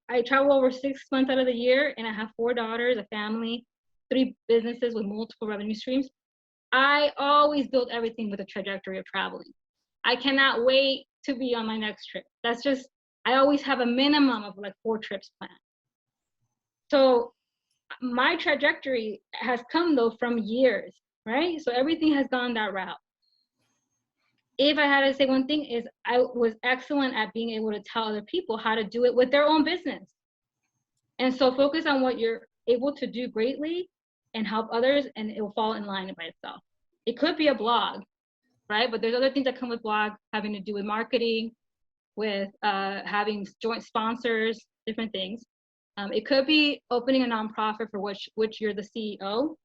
I travel over 6 months out of the year, and I have 4 daughters, a family, 3 businesses with multiple revenue streams. I always build everything with a trajectory of traveling. I cannot wait to be on my next trip. That's just, I always have a minimum of like 4 trips planned. So my trajectory has come though from years, right? So everything has gone that route. If I had to say one thing, is I was excellent at being able to tell other people how to do it with their own business. And so focus on what you're able to do greatly and help others, and it will fall in line by itself. It could be a blog, right? But there's other things that come with blog, having to do with marketing, with having joint sponsors, different things. It could be opening a nonprofit for which you're the CEO.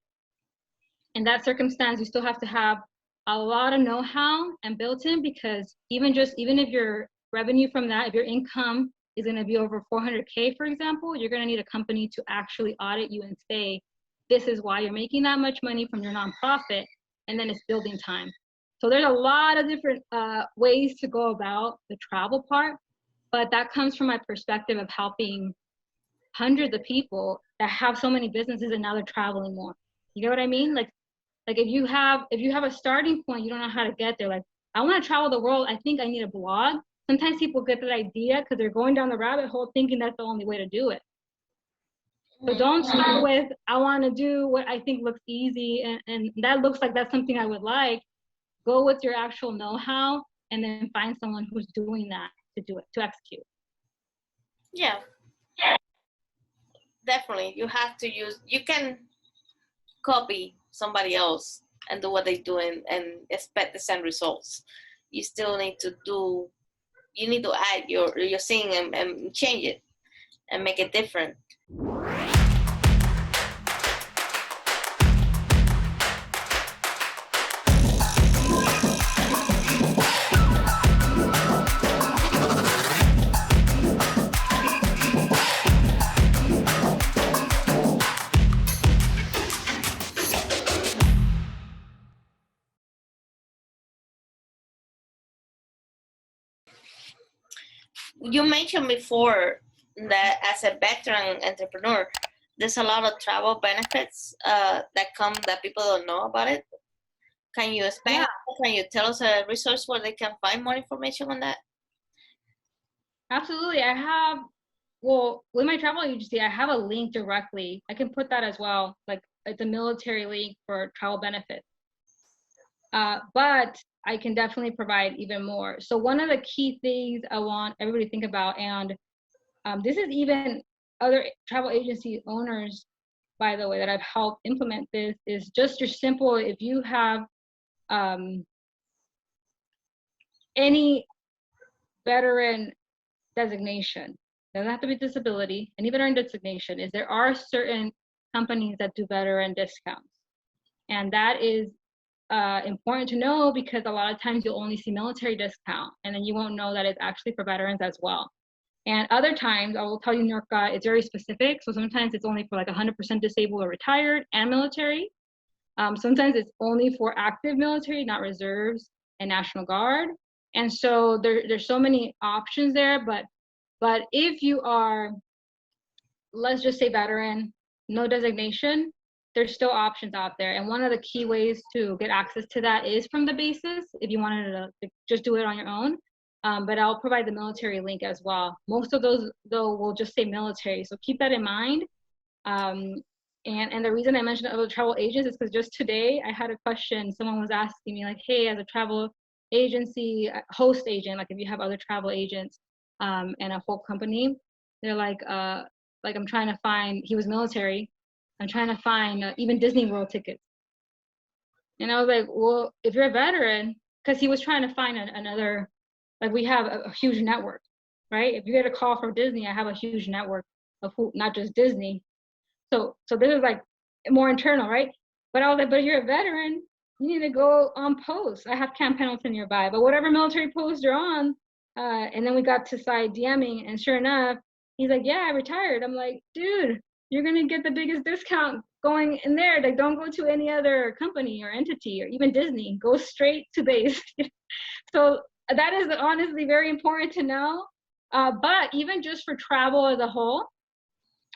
In that circumstance, you still have to have a lot of know-how and built in, because even if your revenue from that, if your income is going to be over 400K, for example, you're going to need a company to actually audit you and say, this is why you're making that much money from your nonprofit, and then it's building time. So there's a lot of different ways to go about the travel part, but that comes from my perspective of helping hundreds of people that have so many businesses and now they're traveling more. You get what I mean? Like if you have a starting point, you don't know how to get there. Like, I want to travel the world, I think I need a blog. Sometimes people get that idea because they're going down the rabbit hole thinking that's the only way to do it. So don't start with, I want to do what I think looks easy and that looks like that's something I would like. Go with your actual know-how and then find someone who's doing that to do it, to execute. Yeah, definitely. You have to you can copy somebody else and do what they're doing and expect the same results. You still need to add your thing and change it and make it different. You mentioned before that as a veteran entrepreneur, there's a lot of travel benefits that people don't know about it. Can you explain? Yeah. Can you tell us a resource where they can find more information on that? Absolutely. With my travel agency, I have a link directly. I can put that as well. Like, it's a military link for travel benefits. But I can definitely provide even more. So one of the key things I want everybody to think about, and this is even other travel agency owners, by the way, that I've helped implement this, is just your simple, if you have any veteran designation, doesn't have to be disability, any veteran designation, is there are certain companies that do veteran discounts. And that is important to know, because a lot of times you'll only see military discount and then you won't know that it's actually for veterans as well. And other times, I will tell you, Niurka, it's very specific. So sometimes it's only for like 100% disabled or retired and military. Sometimes it's only for active military, not reserves and National Guard. And so there's so many options there. But if you are, let's just say veteran, no designation, there's still options out there. And one of the key ways to get access to that is from the bases, if you wanted to just do it on your own. But I'll provide the military link as well. Most of those, though, will just say military. So keep that in mind. And the reason I mentioned other travel agents is because just today I had a question. Someone was asking me, like, hey, as a travel agency, host agent, like if you have other travel agents and a whole company, they're like I'm trying to find, he was military, I'm trying to find even Disney World tickets. And I was like, well, if you're a veteran, because he was trying to find another, like we have a huge network, right? If you get a call from Disney, I have a huge network of who, not just Disney. So this is like more internal, right? But I was like, but you're a veteran, you need to go on post. I have Camp Pendleton nearby, but whatever military post you're on. And then we got to side DMing, and sure enough, he's like, yeah, I retired. I'm like, dude, you're gonna get the biggest discount going in there. Like, don't go to any other company or entity or even Disney. Go straight to base. So that is honestly very important to know. But even just for travel as a whole,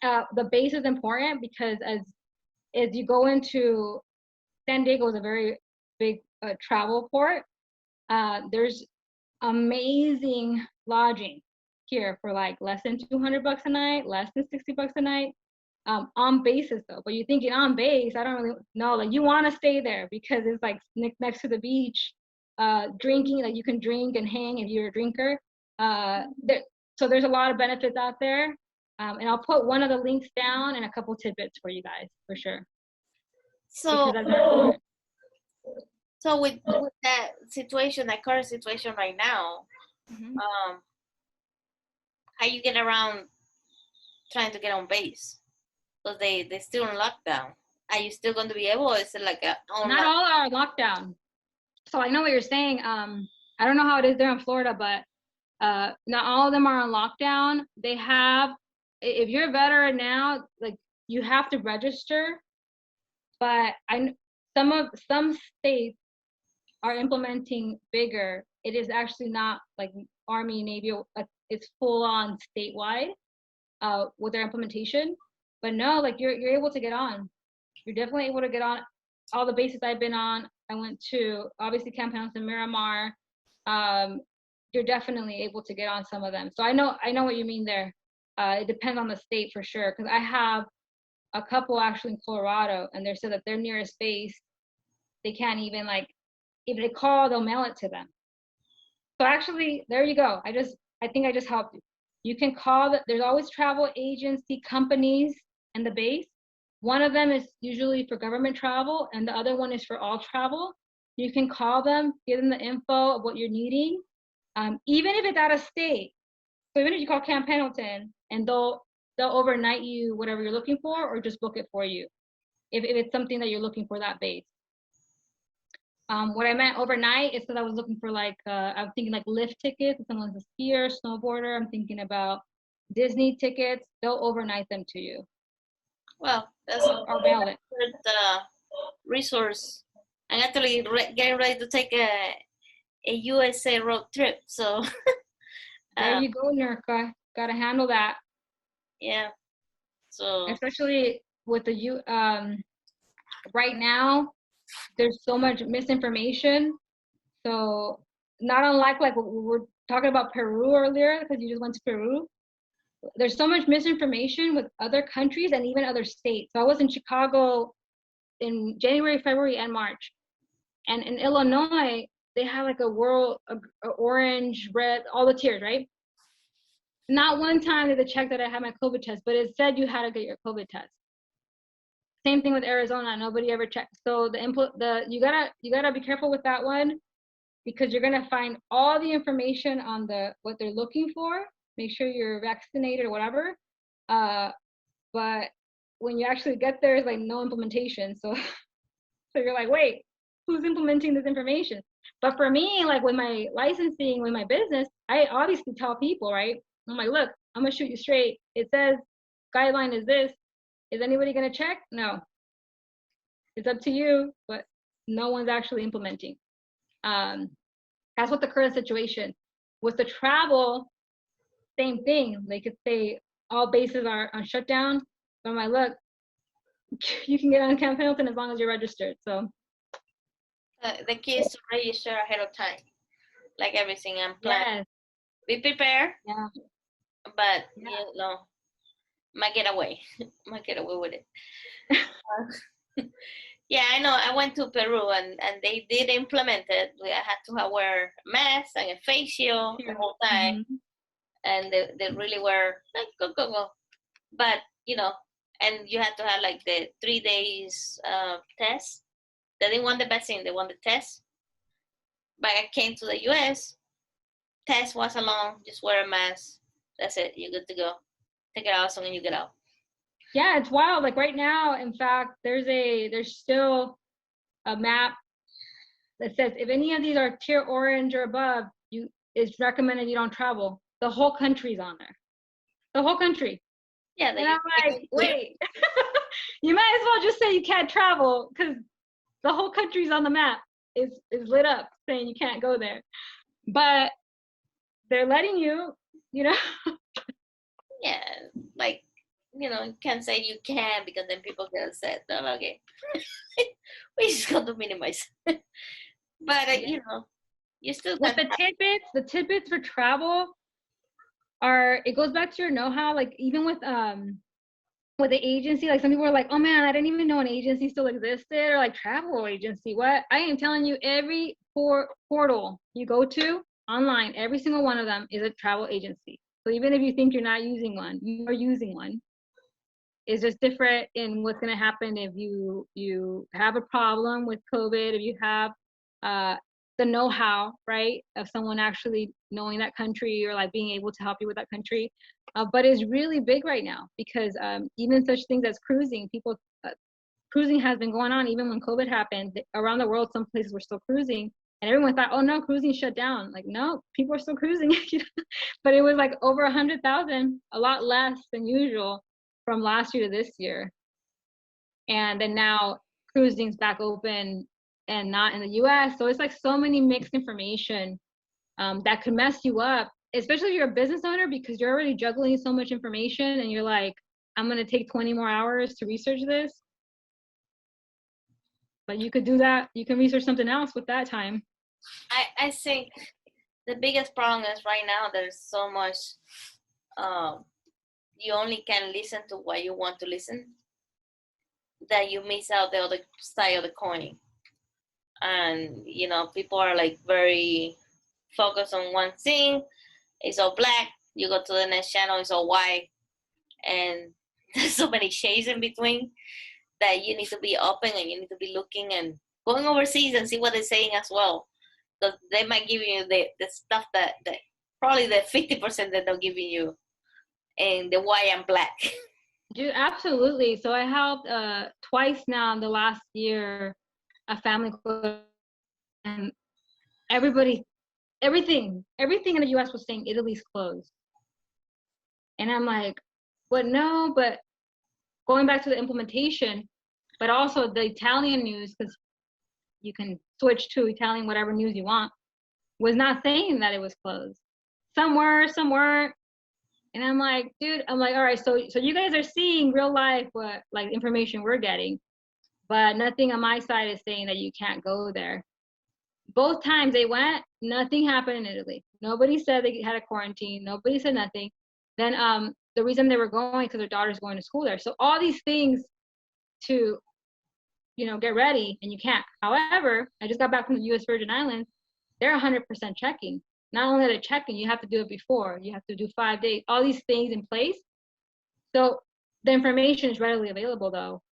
the base is important because as you go into San Diego is a very big travel port. There's amazing lodging here for like less than $200 a night, less than $60 a night, on basis though. But you're thinking on base, I don't really know. Like you want to stay there because it's like next to the beach, drinking, like you can drink and hang if you're a drinker. So there's a lot of benefits out there. And I'll put one of the links down and a couple tidbits for you guys for sure. So, so with that situation, that current situation right now, how you get around trying to get on base? Because they still in lockdown. Are you still going to be able, or is it like not all are lockdown? So I know what you're saying. I don't know how it is there in Florida, but not all of them are on lockdown. They have, if you're a veteran now, like you have to register. But some states are implementing bigger. It is actually not like Army, Navy. It's full on statewide with their implementation. But no, like you're able to get on. You're definitely able to get on all the bases I've been on. I went to obviously Camp Pendleton, Miramar. You're definitely able to get on some of them. So I know what you mean there. It depends on the state for sure. Because I have a couple actually in Colorado, and they said that their nearest base, they can't even like, if they call, they'll mail it to them. So actually, there you go. I think I just helped you. You can call, there's always travel agency companies and the base. One of them is usually for government travel, and the other one is for all travel. You can call them, give them the info of what you're needing, even if it's out of state. So even if you call Camp Pendleton, and they'll overnight you whatever you're looking for, or just book it for you if it's something that you're looking for that base. What I meant overnight is because I was looking for like I was thinking like lift tickets if someone's a skier, snowboarder. I'm thinking about Disney tickets. They'll overnight them to you. Well, that's a good resource. I'm actually getting ready to take a USA road trip, so there you go, Niurka. Got to handle that. Yeah. So especially with the right now, there's so much misinformation. So not unlike like what we were talking about Peru earlier, because you just went to Peru. There's so much misinformation with other countries and even other states. So I was in Chicago in January, February, and March. And in Illinois, they have like a orange, red, all the tiers, right? Not one time did they check that I had my COVID test, but it said you had to get your COVID test. Same thing with Arizona. Nobody ever checked. So you gotta be careful with that one, because you're gonna find all the information on what they're looking for. Make sure you're vaccinated or whatever. But when you actually get there, it's like no implementation. So you're like, wait, who's implementing this information? But for me, like with my licensing, with my business, I obviously tell people, right? I'm like, look, I'm gonna shoot you straight. It says guideline is this. Is anybody gonna check? No. It's up to you, but no one's actually implementing. That's what the current situation. With the travel, same thing. They could say all bases are on shutdown. So I'm like, look, you can get on Camp Pendleton as long as you're registered. So the key is to register ahead of time, like everything, and plan. Yes. Be prepared. Yeah. But you know, might get away with it. Yeah, I know. I went to Peru and they did implement it. I had to wear a mask and a face shield the whole time. Mm-hmm. And they really were like, go. But, you know, and you had to have like the 3 days test. They didn't want the vaccine, they want the test. But I came to the US, test was along, just wear a mask. That's it, you're good to go. Take it out as soon as you get out. Yeah, it's wild. Like right now, in fact, there's still a map that says if any of these are tier orange or above, it's recommended you don't travel. The whole country's on there. The whole country. Yeah. And I'm like, wait, you might as well just say you can't travel, because the whole country's on the map. Is lit up saying you can't go there. but they're letting you, you know. Yeah, like, you can't say you can because then people get upset. No, okay. We just got to minimize. But, you still With can. the tidbits for travel are, it goes back to your know-how. Like even with the agency, like some people are like, oh man, I didn't even know an agency still existed, or like travel agency. What? I am telling you, every portal you go to online, every single one of them is a travel agency. So even if you think you're not using one, you are using one. It's just different in what's going to happen if you have a problem with COVID, if you have the know-how, right, of someone actually knowing that country or like being able to help you with that country. But it's really big right now because even such things as cruising, cruising has been going on even when COVID happened. Around the world, some places were still cruising. And everyone thought, oh no, cruising shut down. Like, no, people are still cruising. But it was like over 100,000, a lot less than usual from last year to this year. And then now cruising's back open and not in the US. So it's like so many mixed information that could mess you up, especially if you're a business owner, because you're already juggling so much information and you're like, I'm going to take 20 more hours to research this. But you could do that. You can research something else with that time. I think the biggest problem is right now there's so much, you only can listen to what you want to listen, that you miss out the other side of the coin. And, people are like very focused on one thing. It's all black. You go to the next channel, it's all white. And there's so many shades in between that you need to be open and you need to be looking and going overseas and see what they're saying as well. Because they might give you the stuff that probably the 50% that they're giving you in the white and black. Dude, absolutely. So I helped twice now in the last year a family, and everything in the US was saying Italy's closed. And I'm like, but no, but going back to the implementation, but also the Italian news, because you can switch to Italian, whatever news you want, was not saying that it was closed. Some were, some weren't. And I'm like, dude, all right, so you guys are seeing real life what like information we're getting, but nothing on my side is saying that you can't go there. Both times they went, nothing happened in Italy. Nobody said they had a quarantine. Nobody said nothing. Then the reason they were going because their daughter's going to school there. So all these things to, get ready, and you can't. However, I just got back from the U.S. Virgin Islands. They're 100% checking. Not only are they checking, you have to do it before. You have to do 5 days. All these things in place. So the information is readily available, though,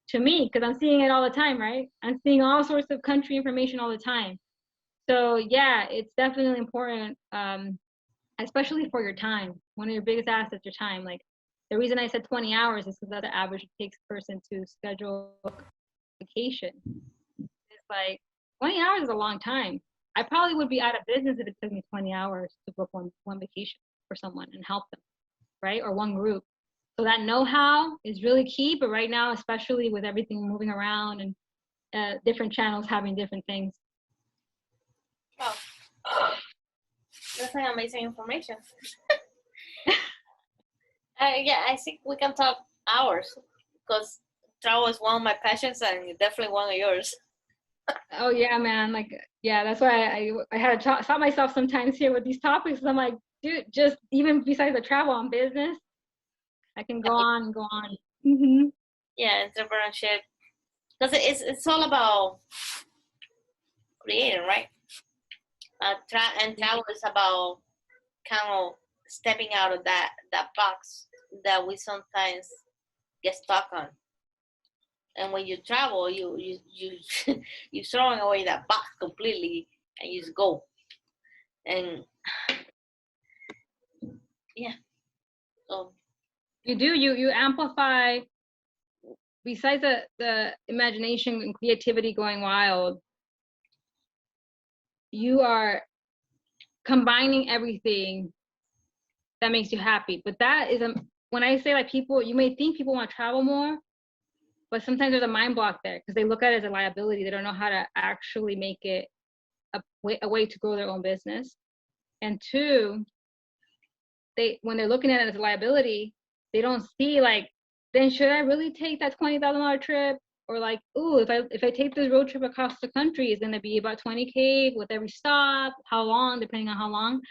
to me, because I'm seeing it all the time, right? I'm seeing all sorts of country information all the time. So yeah, it's definitely important, especially for your time. One of your biggest assets, your time. Like the reason I said 20 hours is because that's the average it takes a person to schedule vacation. It's like 20 hours is a long time. I probably would be out of business if it took me 20 hours to book one vacation for someone and help them, right? Or one group. So that know-how is really key. But right now, especially with everything moving around and different channels having different things. Wow. That's like amazing information. Yeah, I think we can talk hours because travel is one of my passions and definitely one of yours. Oh yeah, man. Like, yeah, that's why I had to stop myself sometimes here with these topics. I'm like, dude, just even besides the travel on business, I can go on and go on. Mm-hmm. Yeah, entrepreneurship. Because it's all about creating, right? Travel is about kind of stepping out of that box that we sometimes get stuck on. And when you travel, you you're throwing away that box completely, and you just go. And yeah, so You amplify. Besides the imagination and creativity going wild, you are combining everything that makes you happy. But that is when I say like people, you may think people want to travel more, but sometimes there's a mind block there because they look at it as a liability. They don't know how to actually make it a way to grow their own business. And two, when they're looking at it as a liability, they don't see like, then should I really take that $20,000 trip? Or like, ooh, if I take this road trip across the country, it's gonna be about $20K with every stop. How long? Depending on how long.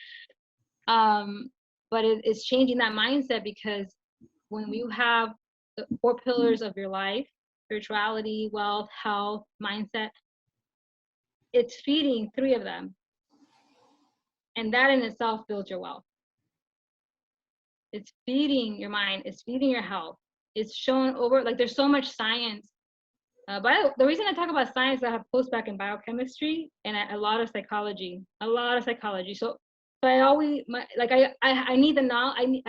But it's changing that mindset, because when you have the 4 pillars of your life, spirituality, wealth, health, mindset, it's feeding 3 of them. And that in itself builds your wealth. It's feeding your mind, it's feeding your health. It's shown over, like there's so much science. But the reason I talk about science, I have post-bac in biochemistry and a lot of psychology. So I always, I need the knowledge.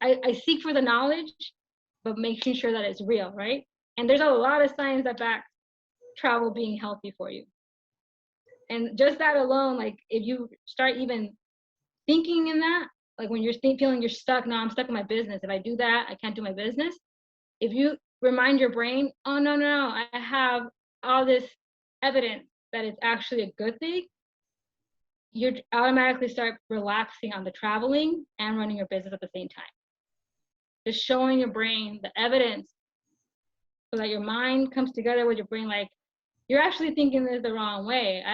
I seek for the knowledge, but making sure that it's real, right? And there's a lot of science that backs travel being healthy for you. And just that alone, like if you start even thinking in that, like when you're feeling you're stuck, no, I'm stuck in my business. If I do that, I can't do my business. If you remind your brain, oh, no, I have all this evidence that it's actually a good thing, you automatically start relaxing on the traveling and running your business at the same time. Just showing your brain the evidence so that your mind comes together with your brain, like, you're actually thinking this the wrong way.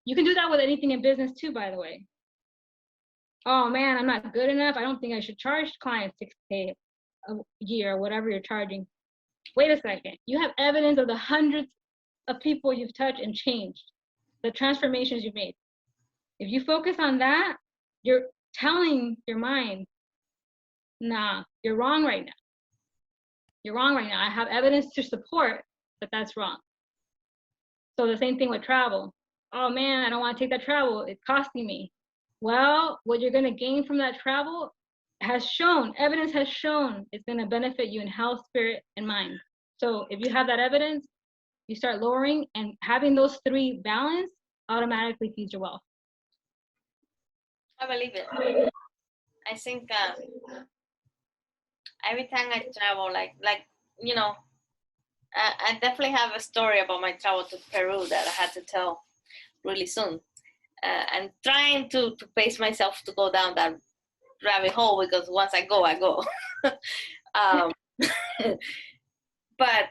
You can do that with anything in business too, by the way. Oh man, I'm not good enough. I don't think I should charge clients $6K a year or whatever you're charging. Wait a second. You have evidence of the hundreds of people you've touched and changed, the transformations you've made. If you focus on that, you're telling your mind, nah, you're wrong right now. You're wrong right now. I have evidence to support that that's wrong. So the same thing with travel. Oh man, I don't want to take that travel. It's costing me. Well, what you're going to gain from that travel evidence has shown it's going to benefit you in health, spirit, and mind. So if you have that evidence, you start lowering, and having those 3 balanced automatically feeds your wealth. I believe it. I think every time I travel, I definitely have a story about my travel to Peru that I had to tell really soon. I'm trying to pace myself to go down that rabbit hole, because once I go, I go. But,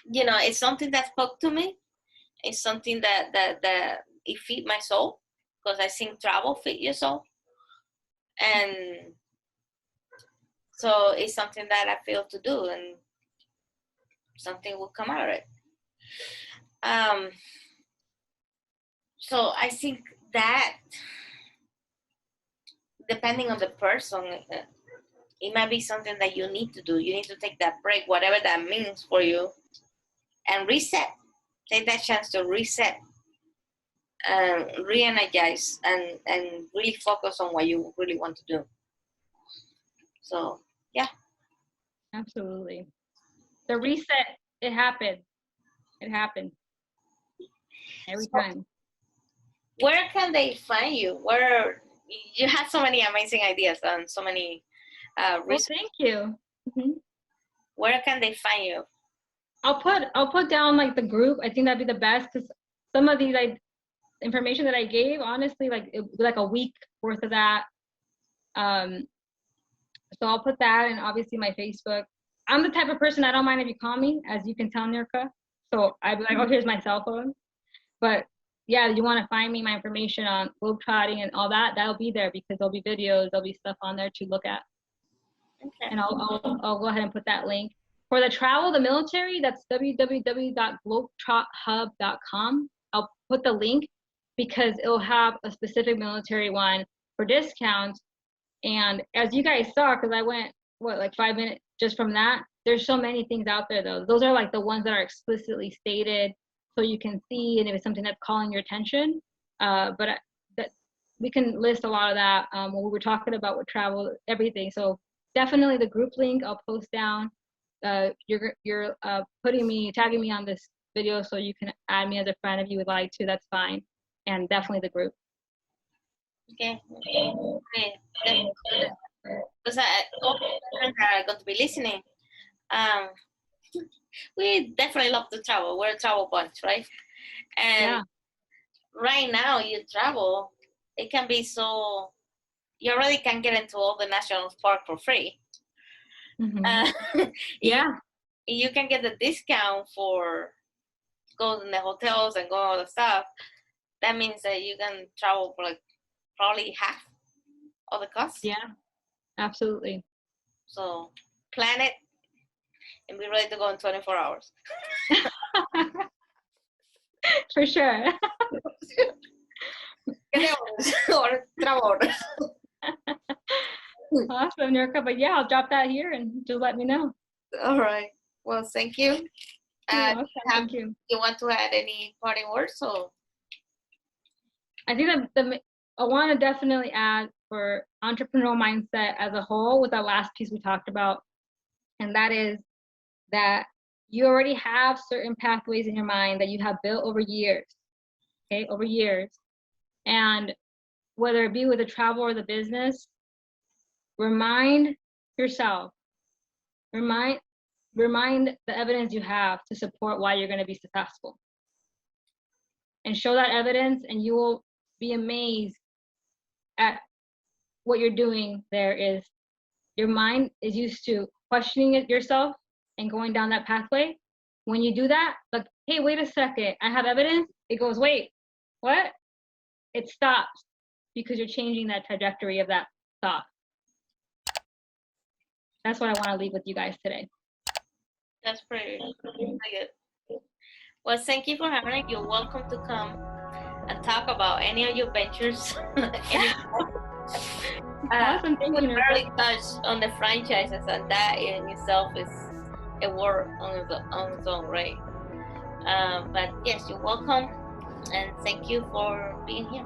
it's something that spoke to me. It's something that it feed my soul, because I think travel feed your soul. And so it's something that I feel to do, and something will come out of it. So I think that depending on the person, it might be something that you need to do. You need to take that break, whatever that means for you, and reset. Take that chance to reset, re-energize, and really focus on what you really want to do. So, yeah. Absolutely. The reset, it happened. It happened. Every time. Where can they find you? You have so many amazing ideas and so many research. Well, thank you. Mm-hmm. Where can they find you? I'll put down like the group. I think that'd be the best, because some of these information that I gave, honestly, like it was like a week worth of that. So I'll put that, and obviously my Facebook. I'm the type of person, I don't mind if you call me, as you can tell, Niurka. So I'd be like, oh, here's my cell phone. But yeah, you want to find me, my information on globetrotting and all that, that'll be there, because there'll be videos, there'll be stuff on there to look at. Okay. And I'll go ahead and put that link. For the travel, the military, that's www.globetrothub.com. I'll put the link, because it'll have a specific military one for discounts. And as you guys saw, because I went, like 5 minutes just from that, there's so many things out there though. Those are like the ones that are explicitly stated, so you can see, and if it's something that's calling your attention. But that we can list a lot of that when we were talking about with travel, everything. So definitely the group link I'll post down. You're tagging me on this video, so you can add me as a friend if you would like to. That's fine. And definitely the group. Okay. Because all the friends that are going to be listening, we definitely love to travel. We're a travel bunch, right? And right now you travel, it can be so, you already can get into all the national park for free. Yeah. You can get the discount for go in the hotels and go all the stuff. That means that you can travel for like probably half of the cost. Yeah, absolutely. So plan it and be ready to go in 24 hours. For sure. Awesome, Niurka. But yeah, I'll drop that here and just let me know. All right. Well, thank you. Thank you. You want to add any parting words? So I think that I want to definitely add for entrepreneurial mindset as a whole with that last piece we talked about, and that is that you already have certain pathways in your mind that you have built over years, okay, over years. And whether it be with the travel or the business, remind yourself, remind the evidence you have to support why you're going to be successful. And show that evidence, and you will be amazed at what you're doing. There is, your mind is used to questioning it yourself and going down that pathway. When you do that, like, hey, wait a second, I have evidence. It goes, wait, what? It stops because you're changing that trajectory of that thought. That's what I want to leave with you guys today. That's pretty good. Well, thank you for having it. You're welcome to come and talk about any of your ventures. Awesome. Thank you. Barely touched on the franchises, and that in itself is a work on its own, right? But yes, you're welcome, and thank you for being here.